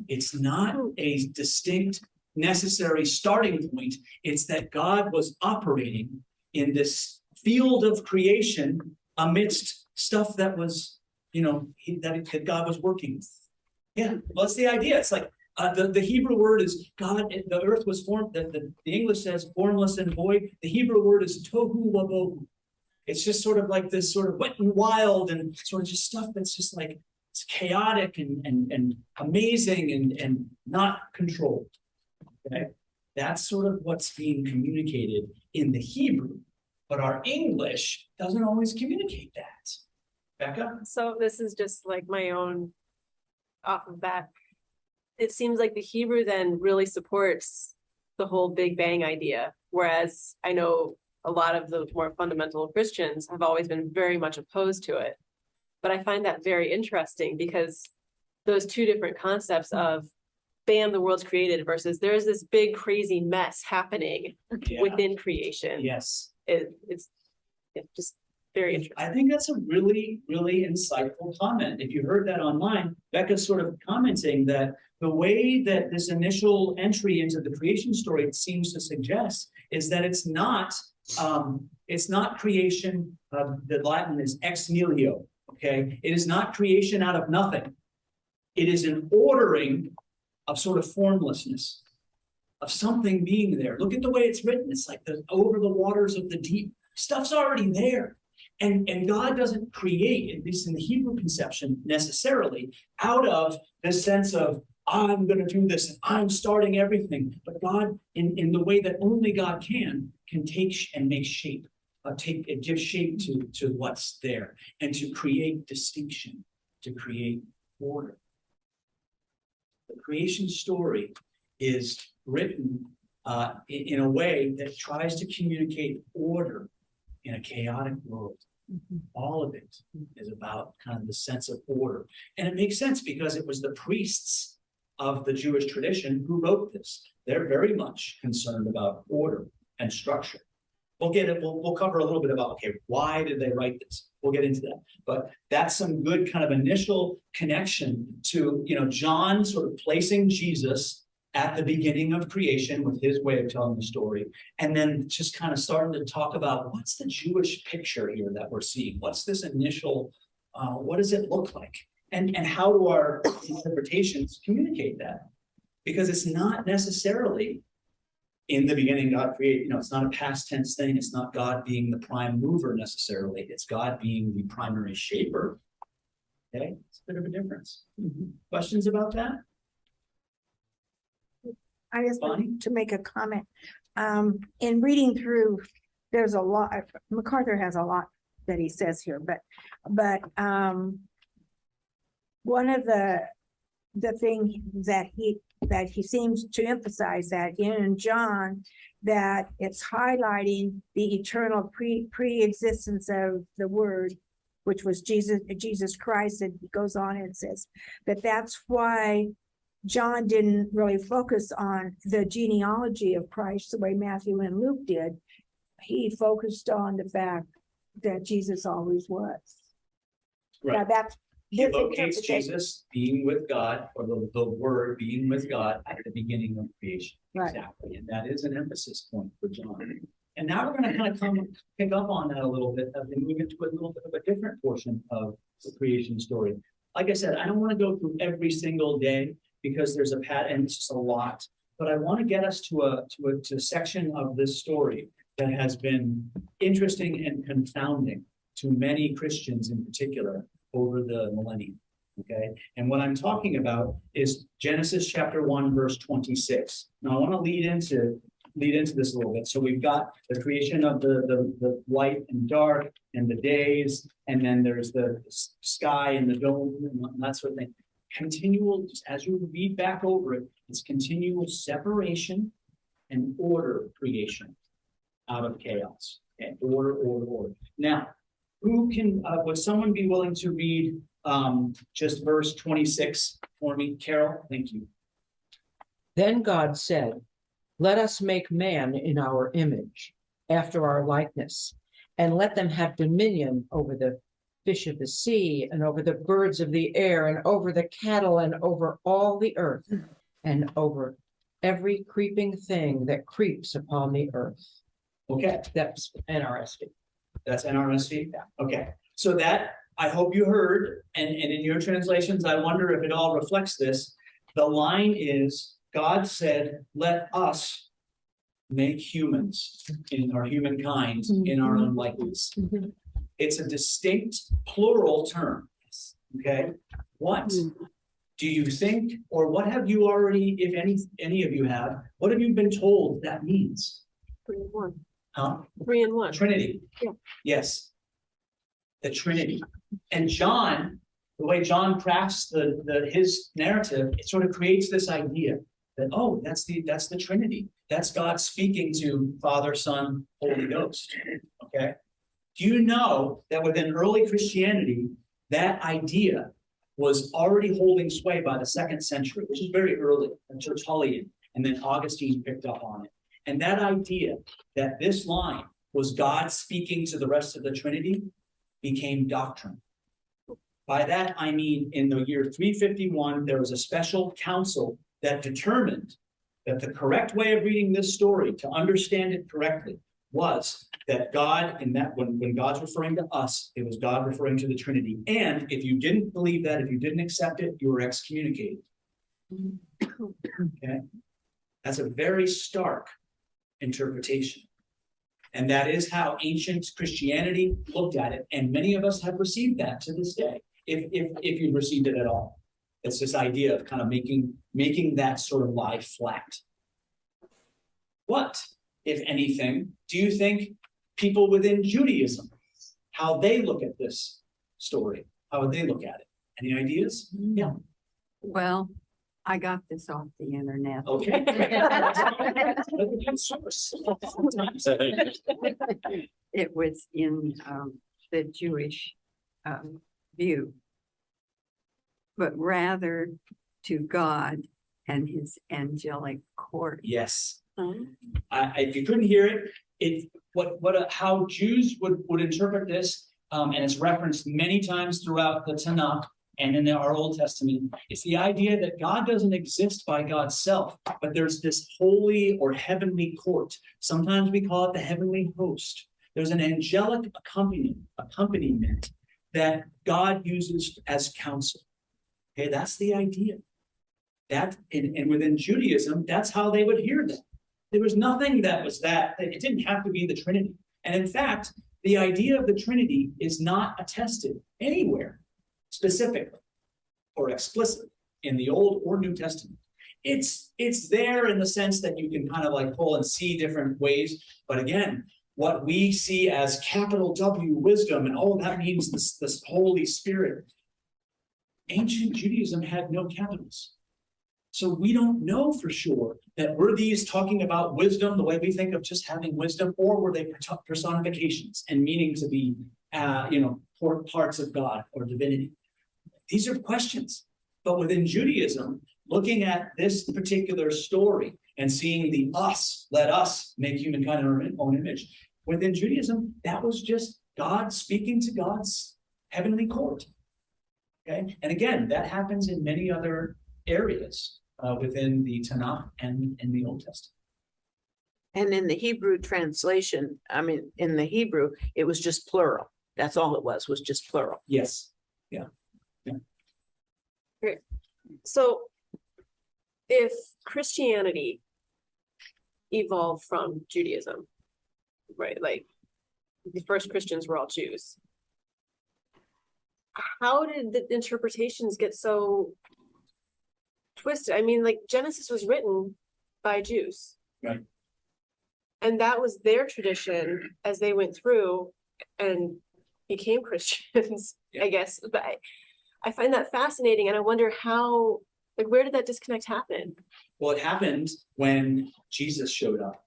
It's not a distinct necessary starting point. It's that God was operating in this field of creation amidst stuff that was, that God was working with. Yeah, well, that's the idea. It's like the Hebrew word is God, the earth was formed, the English says formless and void. The Hebrew word is tohu wabohu. It's just sort of like this sort of wet and wild and sort of just stuff that's just like, it's chaotic and amazing and not controlled. Okay, that's sort of what's being communicated in the Hebrew, but our English doesn't always communicate that. Becca? So this is just like my own off of that. It seems like the Hebrew then really supports the whole Big Bang idea, whereas I know a lot of the more fundamental Christians have always been very much opposed to it. But I find that very interesting because those two different concepts of bam, the world's created versus there's this big crazy mess happening within creation. Yes. It's just very interesting. I think that's a really, really insightful comment. If you heard that online, Becca's sort of commenting that the way that this initial entry into the creation story seems to suggest is that it's not creation. The Latin is ex nihilo. Okay, it is not creation out of nothing. It is an ordering of sort of formlessness, of something being there. Look at the way it's written. It's like over the waters of the deep. Stuff's already there. And God doesn't create, at least in the Hebrew conception, necessarily out of this sense of, I'm going to do this and I'm starting everything. But God, in the way that only God can take and make shape, give shape to what's there and to create distinction, to create order. The creation story is written in a way that tries to communicate order in a chaotic world. All of it is about kind of the sense of order. And it makes sense because it was the priests of the Jewish tradition who wrote this. They're very much concerned about order and structure. We'll cover a little bit about, okay, why did they write this? We'll get into that. But that's some good kind of initial connection to, John sort of placing Jesus at the beginning of creation with his way of telling the story. And then just kind of starting to talk about what's the Jewish picture here that we're seeing? What's this initial, what does it look like? And how do our interpretations communicate that? Because it's not necessarily in the beginning God created, it's not a past tense thing. It's not God being the prime mover necessarily. It's God being the primary shaper. Okay, it's a bit of a difference. Questions about that? I just Bonnie? want to make a comment. In reading through, there's a lot, MacArthur has a lot that he says here, but, one of the thing that he seems to emphasize that in John, that it's highlighting the eternal pre-existence of the Word, which was Jesus Christ, and he goes on and says that that's why John didn't really focus on the genealogy of Christ the way Matthew and Luke did. He focused on the fact that Jesus always was. Now Right. that's He this locates interpretation. Jesus being with God, or the word being with God at the beginning of creation. Right. Exactly, and that is an emphasis point for John. And now we're gonna kind of pick up on that a little bit, as we move into a little bit of a different portion of the creation story. Like I said, I don't want to go through every single day because there's a pattern, it's just a lot. But I want to get us to a section of this story that has been interesting and confounding to many Christians in particular over the millennium. Okay, and what I'm talking about is Genesis chapter 1, verse 26. Now I want to lead into this a little bit. So we've got the creation of the light and dark and the days, and then there's the sky and the dome and that sort of thing. Continual, just as you read back over it, it's continual separation and order creation out of chaos. Okay, order. Now, who can, would someone be willing to read just verse 26 for me? Carol, thank you. Then God said, let us make man in our image, after our likeness, and let them have dominion over the fish of the sea, and over the birds of the air, and over the cattle, and over all the earth, and over every creeping thing that creeps upon the earth. Okay, That's NRSV. that's NRSV? Okay, so that, I hope you heard, and in your translations, I wonder if it all reflects this. The line is, God said, let us make humans in our humankind in our own likeness. It's a distinct plural term. Okay, what do you think, or what have you already, if any of you have, what have you been told that means? 3 and 1. Huh? 3 and 1. Trinity. Yeah. Yes. The Trinity. And John, the way John crafts his narrative, it sort of creates this idea that, oh, that's the Trinity. That's God speaking to Father, Son, Holy Ghost. Okay. Do you know that within early Christianity, that idea was already holding sway by the 2nd century, which is very early, Tertullian, and then Augustine picked up on it. And that idea that this line was God speaking to the rest of the Trinity became doctrine. By that, I mean, in the year 351, there was a special council that determined that the correct way of reading this story, to understand it correctly, was that God, in that when God's referring to us, it was God referring to the Trinity. And if you didn't believe that, if you didn't accept it, you were excommunicated. Okay, that's a very stark interpretation. And that is how ancient Christianity looked at it. And many of us have received that to this day, if you've received it at all. It's this idea of kind of making that sort of lie flat. What, if anything, do you think people within Judaism, how they look at this story? How would they look at it? Any ideas? Yeah. Well, I got this off the internet. Okay. It was in the Jewish view, but rather to God and his angelic court. Yes. If you couldn't hear it, how Jews would interpret this, and it's referenced many times throughout the Tanakh and in our Old Testament, it's the idea that God doesn't exist by God's self, but there's this holy or heavenly court. Sometimes we call it the heavenly host. There's an angelic accompaniment that God uses as counsel. Okay, that's the idea. That and within Judaism, that's how they would hear that. There was nothing that was that it didn't have to be the Trinity. And in fact, the idea of the Trinity is not attested anywhere specifically or explicitly in the Old or New Testament. it's there in the sense that you can kind of like pull and see different ways. But again, what we see as capital W wisdom and all that means this Holy Spirit. Ancient Judaism had no capitals. So we don't know for sure that were these talking about wisdom the way we think of just having wisdom, or were they personifications and meaning to be, parts of God or divinity? These are questions. But within Judaism, looking at this particular story and seeing the us, let us make humankind in our own image. Within Judaism, that was just God speaking to God's heavenly court. Okay, and again, that happens in many other areas within the Tanakh and in the Old Testament. And in the Hebrew translation, in the Hebrew, it was just plural. That's all it was just plural. Yes. Yeah. Great. So if Christianity evolved from Judaism, right? Like the first Christians were all Jews. How did the interpretations get so twisted? I mean, like Genesis was written by Jews. Right. And that was their tradition as they went through and became Christians, I guess. But I find that fascinating, and I wonder how, like, where did that disconnect happen? Well, it happened when Jesus showed up.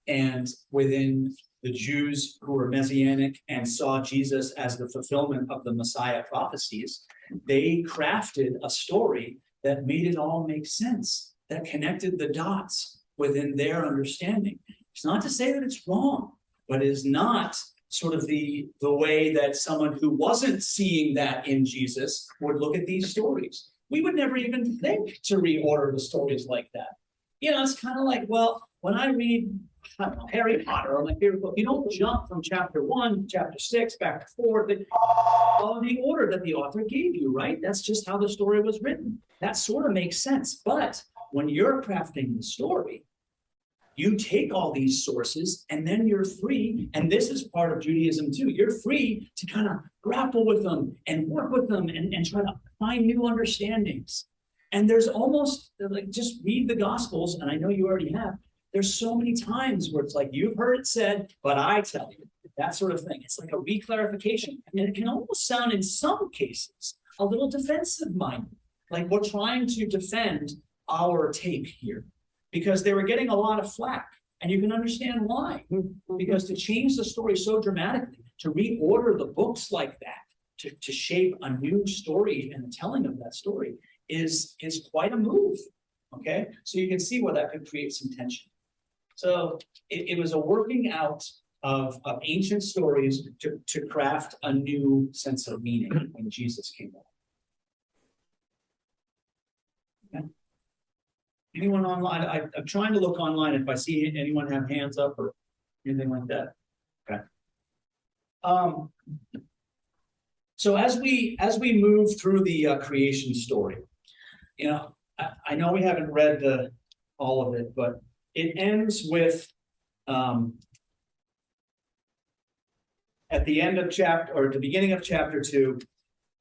And within the Jews who were Messianic and saw Jesus as the fulfillment of the Messiah prophecies, they crafted a story that made it all make sense, that connected the dots within their understanding. It's not to say that it's wrong, but it is not sort of the way that someone who wasn't seeing that in Jesus would look at these stories. We would never even think to reorder the stories like that. It's kind of like, well, when I read Harry Potter or my favorite book, you don't jump from chapter 1 to chapter 6 back to 4, follow the order that the author gave you, right? That's just how the story was written. That sort of makes sense. But when you're crafting the story, you take all these sources and then you're free, and this is part of Judaism too, you're free to kind of grapple with them and work with them and try to find new understandings. And there's almost, like, just read the Gospels, and I know you already have, there's so many times where it's like, you've heard it said, but I tell you, that sort of thing. It's like a reclarification. And it can almost sound in some cases a little defensive minded, like we're trying to defend our take here. Because they were getting a lot of flack, and you can understand why. Because to change the story so dramatically, to reorder the books like that, to shape a new story and the telling of that story is quite a move. Okay, so you can see where that could create some tension. So it was a working out of ancient stories to craft a new sense of meaning when Jesus came along. Okay. Anyone online? I'm trying to look online if I see anyone have hands up or anything like that. Okay. So as we move through the creation story, I know we haven't read all of it, but it ends with at the end of at the beginning of chapter 2.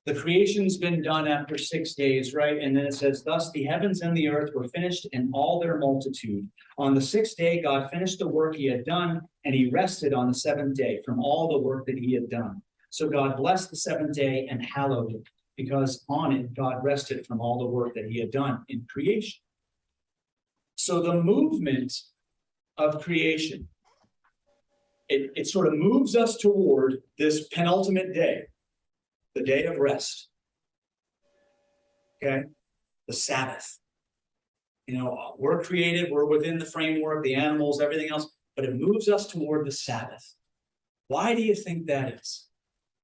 The creation's been done after 6 days, right? And then it says, thus the heavens and the earth were finished in all their multitude. On the 6th day, God finished the work he had done, and he rested on the 7th day from all the work that he had done. So God blessed the 7th day and hallowed it, because on it, God rested from all the work that he had done in creation. So the movement of creation, it sort of moves us toward this penultimate day. The day of rest. Okay, the Sabbath. We're created, we're within the framework, the animals, everything else, but it moves us toward the Sabbath. Why do you think that is?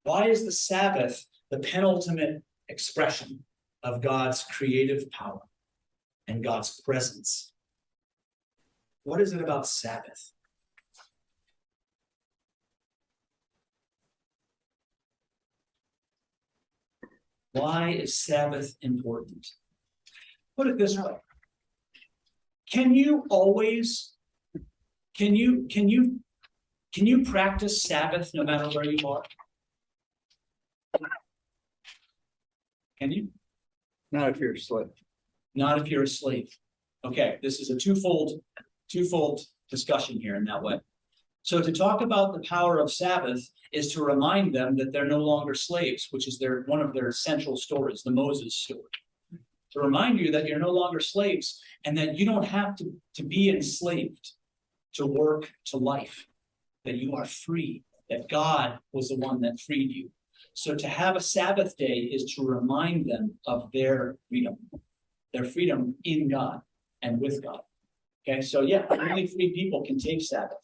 Why is the Sabbath the penultimate expression of God's creative power and God's presence? What is it about Sabbath? Why is Sabbath important? Put it this way. Can you practice Sabbath no matter where you are? Can you? Not if you're a slave. Not if you're a slave. Okay, this is a twofold discussion here in that way. So to talk about the power of Sabbath is to remind them that they're no longer slaves, which is one of their central stories, the Moses story. To remind you that you're no longer slaves and that you don't have to be enslaved to work, to life, that you are free, that God was the one that freed you. So to have a Sabbath day is to remind them of their freedom in God and with God. Okay, so yeah, only free people can take Sabbath.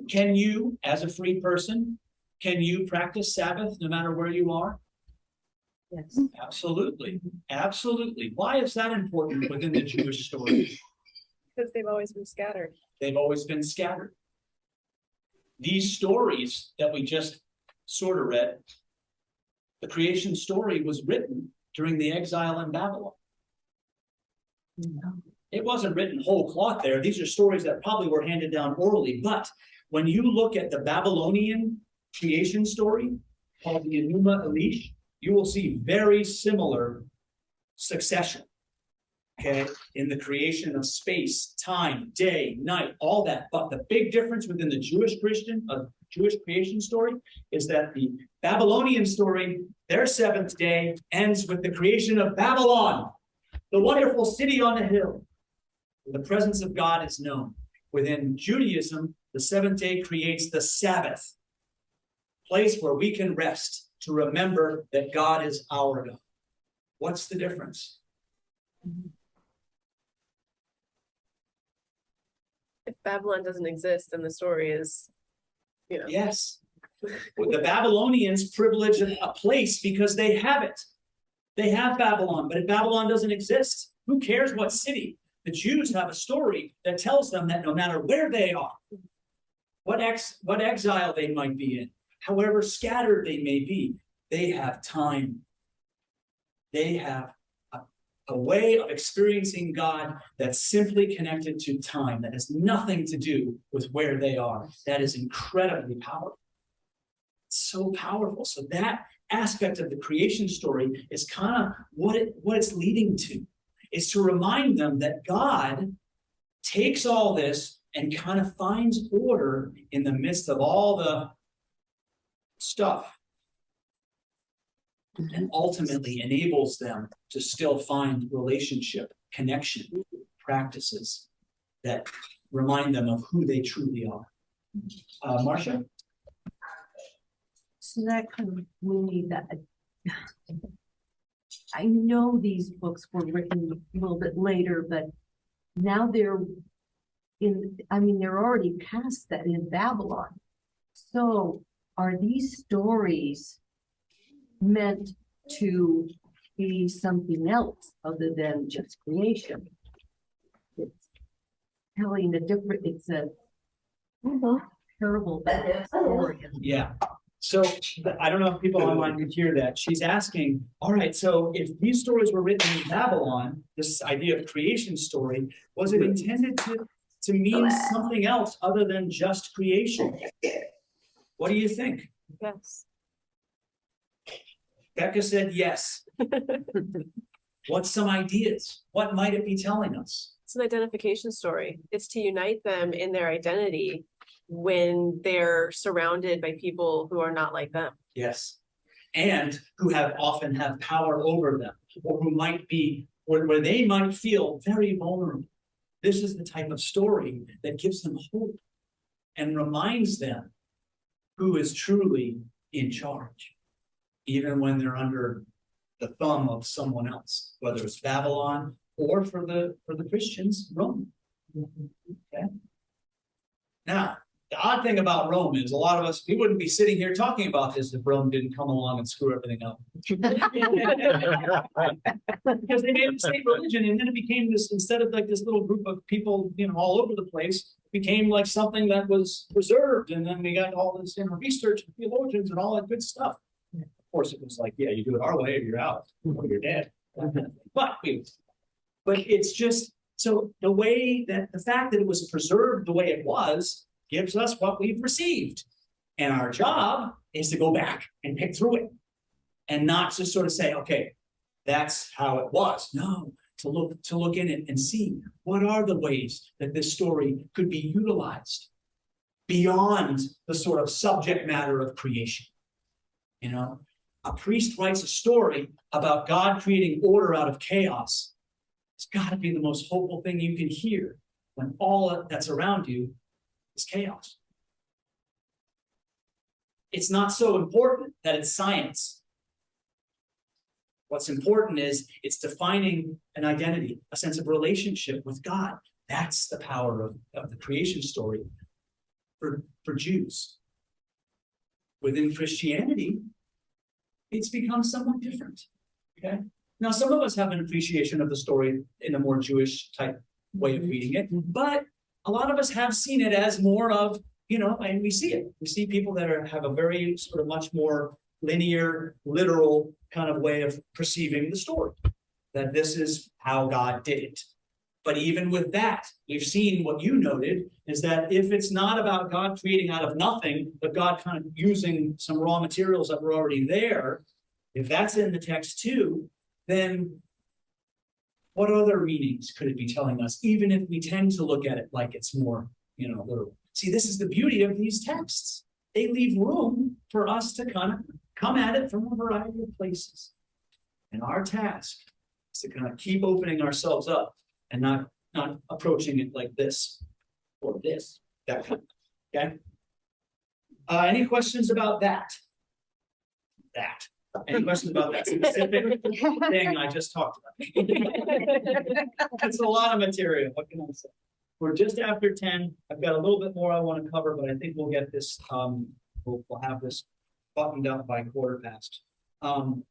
Can you, as a free person, can you practice Sabbath no matter where you are? Yes. Absolutely, absolutely. Why is that important within the Jewish story? Because they've always been scattered. They've always been scattered. These stories that we just sort of read, the creation story was written during the exile in Babylon. It wasn't written whole cloth there. These are stories that probably were handed down orally. But when you look at the Babylonian creation story called the Enuma Elish, you will see very similar succession. Okay, in the creation of space, time, day, night, all that. But the big difference within the Jewish creation story is that the Babylonian story, their seventh day ends with the creation of Babylon, the wonderful city on a hill, where the presence of God is known. Within Judaism, the seventh day creates the Sabbath, place where we can rest to remember that God is our God. What's the difference? If Babylon doesn't exist, then the story is, Yes. The Babylonians privilege a place because they have it. They have Babylon, but if Babylon doesn't exist, who cares what city? The Jews have a story that tells them that no matter where they are, what exile they might be in, however scattered they may be, they have time. They have a way of experiencing God that's simply connected to time, that has nothing to do with where they are. That is incredibly powerful. It's so powerful. So that aspect of the creation story is kind of what it's leading to, is to remind them that God takes all this and kind of finds order in the midst of all the stuff, and ultimately enables them to still find relationship, connection, practices that remind them of who they truly are. Marcia? So that kind of really that I know these books were written a little bit later, but now they're already past that in Babylon. So are these stories meant to be something else other than just creation? It's telling it's a parable story. Yeah. So I don't know if people online could hear that. She's asking, all right, so if these stories were written in Babylon, this idea of creation story, was it intended to mean something else other than just creation? What do you think? yes. Becca said yes. What's some ideas? What might it be telling us? It's an identification story. It's to unite them in their identity when they're surrounded by people who are not like them. Yes. And who often have power over them, or who might be, where they might feel very vulnerable. This is the type of story that gives them hope and reminds them who is truly in charge, even when they're under the thumb of someone else, whether it's Babylon or for the Christians, Rome. Okay. Now, the odd thing about Rome is a lot of us, we wouldn't be sitting here talking about this if Rome didn't come along and screw everything up. Because they made a state religion, and then it became this, instead of like this little group of people, all over the place, became like something that was preserved. And then we got all this research and theologians and all that good stuff. Of course, it was like, yeah, you do it our way or you're out, or you're dead. But it's just, so the fact that it was preserved the way it was gives us what we've received. And our job is to go back and pick through it and not just sort of say, okay, that's how it was. No, to look in it and see what are the ways that this story could be utilized beyond the sort of subject matter of creation. You know, a priest writes a story about God creating order out of chaos. It's got to be the most hopeful thing you can hear when all that's around you is chaos. It's not so important that it's science. What's important is it's defining an identity, a sense of relationship with God. That's the power of the creation story for Jews. Within Christianity, it's become somewhat different. Okay. Now, some of us have an appreciation of the story in a more Jewish type way of reading it, but a lot of us have seen it as more of, you know, and we see it. We see people that have a very sort of much more linear, literal kind of way of perceiving the story, that this is how God did it. But even with that, we've seen what you noted is that if it's not about God creating out of nothing, but God kind of using some raw materials that were already there, if that's in the text too, then what other meanings could it be telling us, even if we tend to look at it like it's more, you know, literal? See, this is the beauty of these texts. They leave room for us to kind of come at it from a variety of places. And our task is to kind of keep opening ourselves up and not approaching it like this or this, that kind of, okay? Any questions about that? Any questions about that specific thing I just talked about? It's a lot of material. What can I say? We're just after 10. I've got a little bit more I want to cover, but I think we'll get this, we'll have this buttoned up by 1:15.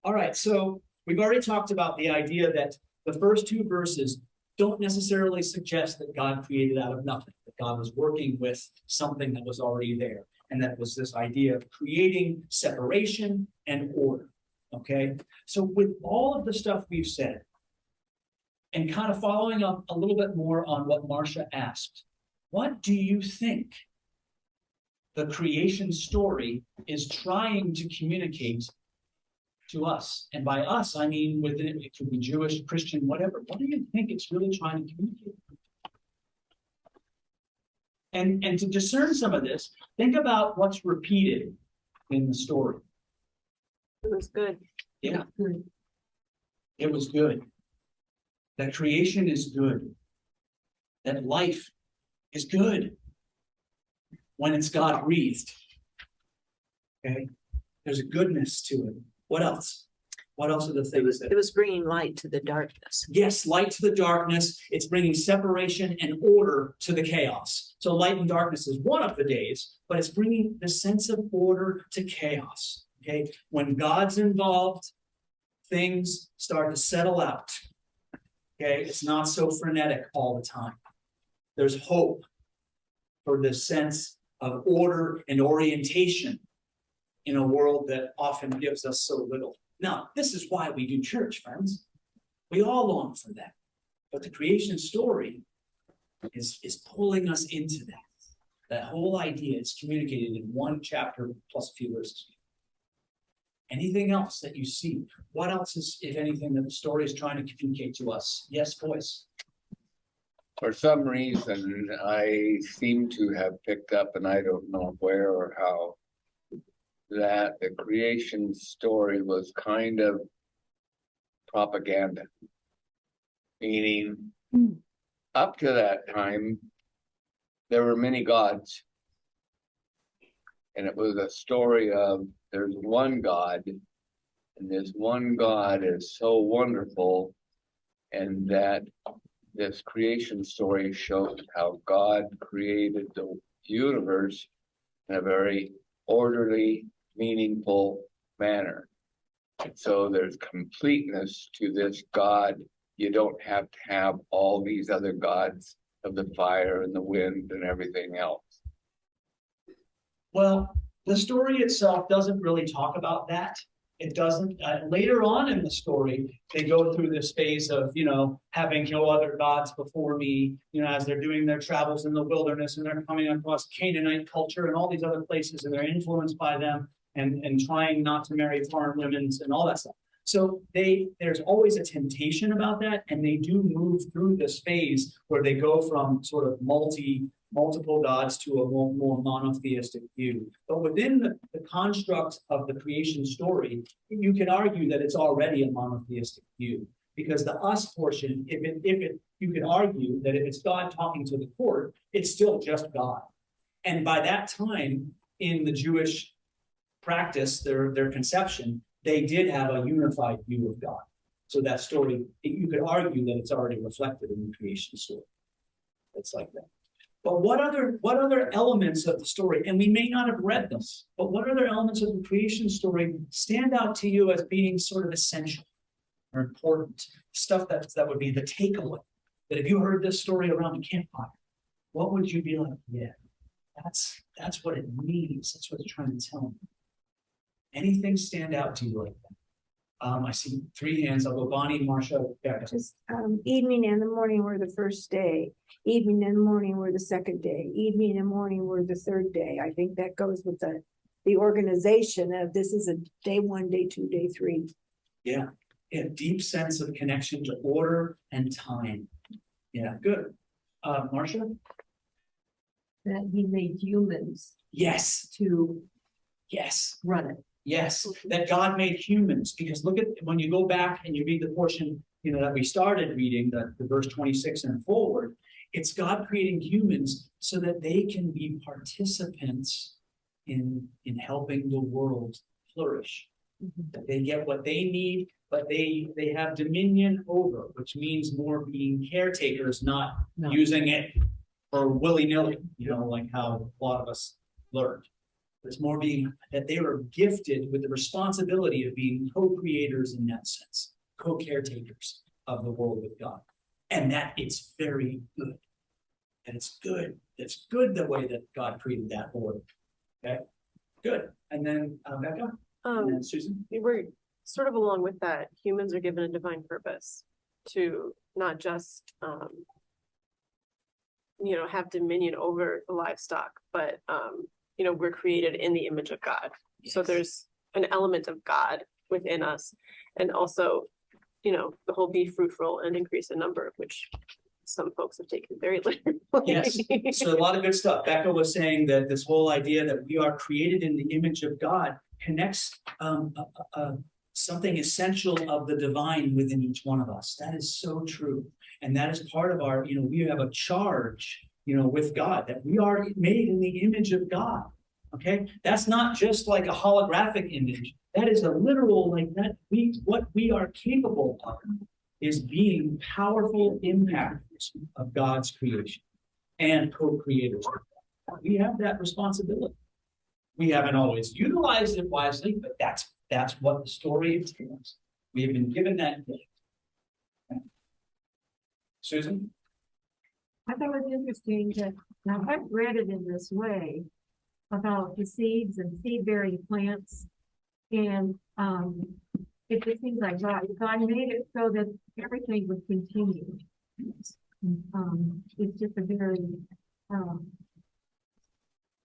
All right, so we've already talked about the idea that the first two verses don't necessarily suggest that God created out of nothing, that God was working with something that was already there. And that was this idea of creating separation and order, okay? So with all of the stuff we've said, and kind of following up a little bit more on what Marcia asked, what do you think the creation story is trying to communicate to us? And by us, I mean within it could be Jewish, Christian, whatever. What do you think it's really trying to communicate? And to discern some of this, think about what's repeated in the story. It was good. Yeah. It was good. That creation is good. That life is good when it's God breathed. Okay. There's a goodness to it. What else? What else are the things that? It was bringing light to the darkness. Yes, light to the darkness. It's bringing separation and order to the chaos. So light and darkness is one of the days, but it's bringing the sense of order to chaos. Okay, when God's involved, things start to settle out. Okay, it's not so frenetic all the time. There's hope for this sense of order and orientation in a world that often gives us so little. Now, this is why we do church, friends. We all long for that. But the creation story is pulling us into that. That whole idea is communicated in one chapter plus a few verses. Anything else that you see? What else is, if anything, that the story is trying to communicate to us? Yes, voice. For some reason, I seem to have picked up, and I don't know where or how, that the creation story was kind of propaganda. Meaning, up to that time, there were many gods. And it was a story of there's one God, and this one God is so wonderful, and that this creation story shows how God created the universe in a very orderly, meaningful manner. And so there's completeness to this God. You don't have to have all these other gods of the fire and the wind and everything else. Well, the story itself doesn't really talk about that. It doesn't. Later on in the story, they go through this phase of, you know, having no other gods before me, you know, as they're doing their travels in the wilderness and they're coming across Canaanite culture and all these other places and they're influenced by them and trying not to marry foreign women and all that stuff. So there's always a temptation about that, and they do move through this phase where they go from sort of multiple gods to a more monotheistic view. But within the construct of the creation story, you can argue that it's already a monotheistic view. Because the us portion, you can argue that if it's God talking to the court, it's still just God. And by that time, in the Jewish practice, their conception, they did have a unified view of God. So that story, you could argue that it's already reflected in the creation story. It's like that. But what other elements of the story, and we may not have read them, but what other elements of the creation story stand out to you as being sort of essential or important? Stuff that would be the takeaway. That if you heard this story around a campfire, what would you be like? Yeah, that's what it means. That's what it's trying to tell me. Anything stand out to you like that? I see 3 hands. I'll go Bonnie, Marcia, Becca. Just evening and the morning were the first day. Evening and the morning were the second day. Evening and morning were the third day. I think that goes with the organization of this is a day 1, day 2, day 3. Yeah, a deep sense of connection to order and time. Yeah, good. Marcia? That he made humans Yes, to yes. run it. Yes, that God made humans, because look at, when you go back and you read the portion, that we started reading, the verse 26 and forward, it's God creating humans so that they can be participants in helping the world flourish. That they get what they need, but they have dominion over, which means more being caretakers, not using it for willy-nilly, like how a lot of us learned. It's more being that they were gifted with the responsibility of being co-creators in that sense, co-caretakers of the world with God. And that it's very good. And it's good. It's good the way that God created that order. Okay, good. And then Becca, and then Susan. We're sort of along with that. Humans are given a divine purpose to not just, have dominion over the livestock, but we're created in the image of God. Yes. So there's an element of God within us. And also, the whole be fruitful and increase in number, which some folks have taken very literally. Yes, so a lot of good stuff. Becca was saying that this whole idea that we are created in the image of God connects something essential of the divine within each one of us. That is so true. And that is part of our, we have a charge with God, that we are made in the image of God. Okay, that's not just like a holographic image. That is a literal, like that. What we are capable of is being powerful impactors of God's creation and co-creators. We have that responsibility. We haven't always utilized it wisely, but that's what the story entails. We have been given that gift. Okay. Susan? I thought it was interesting that now I've read it in this way about the seeds and seed-bearing plants. And it just seems like God made it so that everything would continue. It's just a very a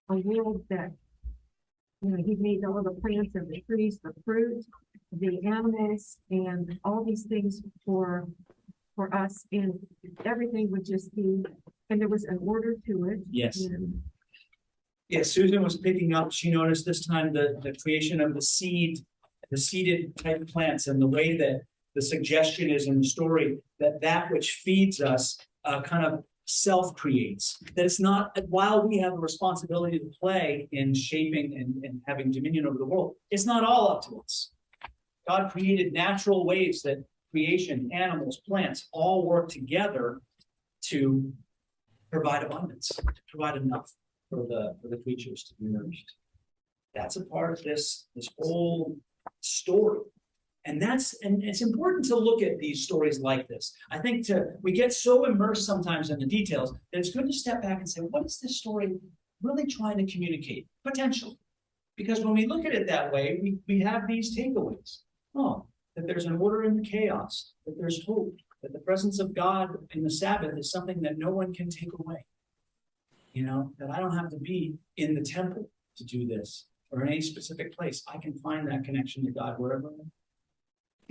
world that he made all the plants and the trees, the fruit, the animals, and all these things for us, and everything would just be, and there was an order to it. Yes. And yes, Susan was picking up, she noticed this time the creation of the seeded type plants, and the way that the suggestion is in the story that which feeds us kind of self-creates. That it's not, while we have a responsibility to play in shaping and having dominion over the world, it's not all up to us. God created natural ways that creation, animals, plants, all work together to provide abundance, to provide enough for the creatures to be nourished. That's a part of this whole story. And it's important to look at these stories like this. I think we get so immersed sometimes in the details that it's good to step back and say, what is this story really trying to communicate? Potentially. Because when we look at it that way, we have these takeaways. Oh, that there's an order in the chaos, that there's hope, that the presence of God in the Sabbath is something that no one can take away. That I don't have to be in the temple to do this or in any specific place. I can find that connection to God wherever I am.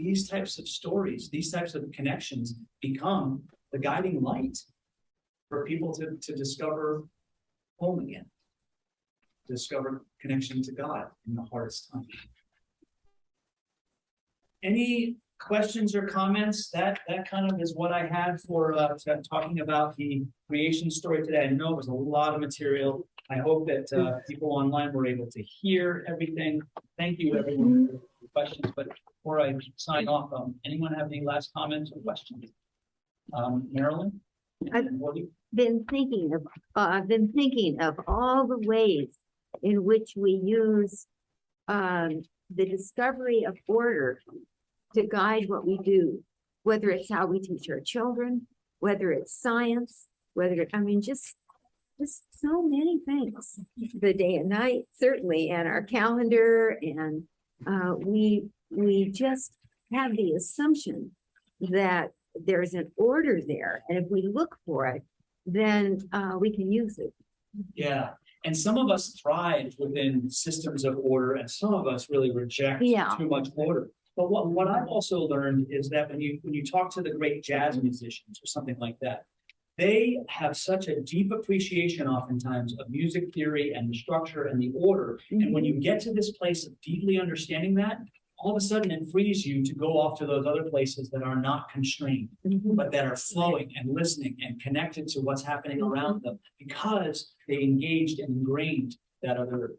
these types of stories, these types of connections become the guiding light for people to discover home again, discover connection to God in the hardest time. Any questions or comments? That kind of is what I had for talking about the creation story today. I know it was a lot of material. I hope that people online were able to hear everything. Thank you, everyone, for the questions. But before I sign off, anyone have any last comments or questions? Marilyn? Been thinking of, I've been thinking of all the ways in which we use the discovery of order to guide what we do, whether it's how we teach our children, whether it's science, whether, I mean, just so many things, the day and night, certainly, and our calendar. And we just have the assumption that there's an order there. And if we look for it, then we can use it. Yeah. And some of us thrive within systems of order, and some of us really reject too much order. But what I've also learned is that when you talk to the great jazz musicians or something like that, they have such a deep appreciation oftentimes of music theory and the structure and the order. And when you get to this place of deeply understanding that, all of a sudden it frees you to go off to those other places that are not constrained, but that are flowing and listening and connected to what's happening around them because they engaged and ingrained that other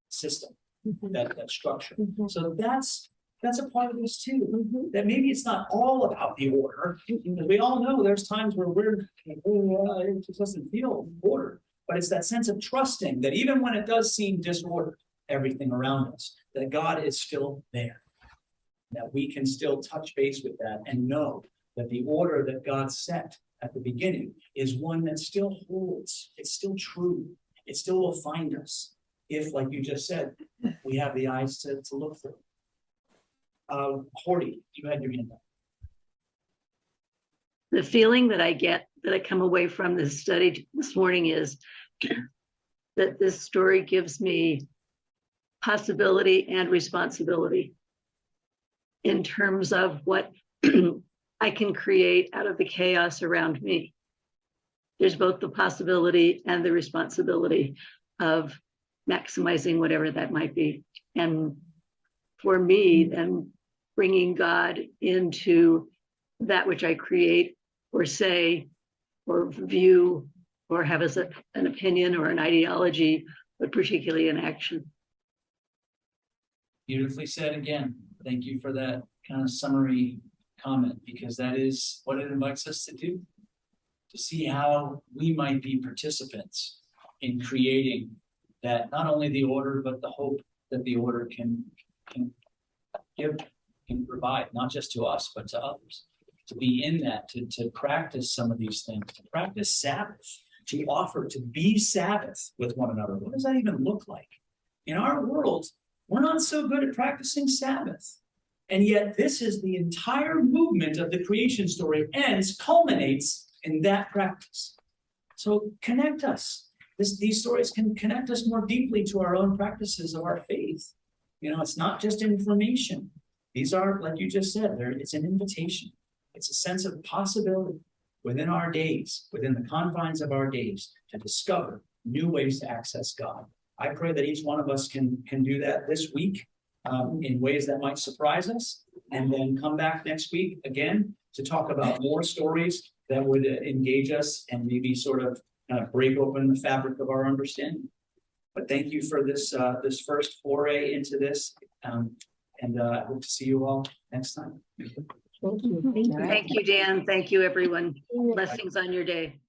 system, that structure. So that's a part of this too, that maybe it's not all about the order, because we all know there's times where we're, it just doesn't feel ordered, but it's that sense of trusting that even when it does seem disordered, everything around us, that God is still there, that we can still touch base with that and know that the order that God set at the beginning is one that still holds, it's still true, it still will find us if, like you just said, we have the eyes to look through. Horty, you had your hand up. The feeling that I get, that I come away from this study this morning, is that this story gives me possibility and responsibility in terms of what I can create out of the chaos around me. There's both the possibility and the responsibility of maximizing whatever that might be. And for me, then bringing God into that which I create or say or view or have as an opinion or an ideology, but particularly an action. Beautifully said again. Thank you for that kind of summary comment, because that is what it invites us to do, to see how we might be participants in creating that, not only the order, but the hope that the order can give, can provide, not just to us, but to others. To be in that, to practice some of these things, to practice Sabbath, to offer, to be Sabbath with one another. What does that even look like? In our world, we're not so good at practicing Sabbath. And yet this is the entire movement of the creation story ends, culminates in that practice. So connect us. These stories can connect us more deeply to our own practices of our faith. You know, it's not just information. These are, like you just said, it's an invitation. It's a sense of possibility within our days, within the confines of our days, to discover new ways to access God. I pray that each one of us can do that this week in ways that might surprise us, and then come back next week again to talk about more stories that would engage us and maybe sort of break open the fabric of our understanding. But thank you for this this first foray into this, and I hope to see you all next time. Thank you, Dan. Thank you, everyone. Blessings on your day.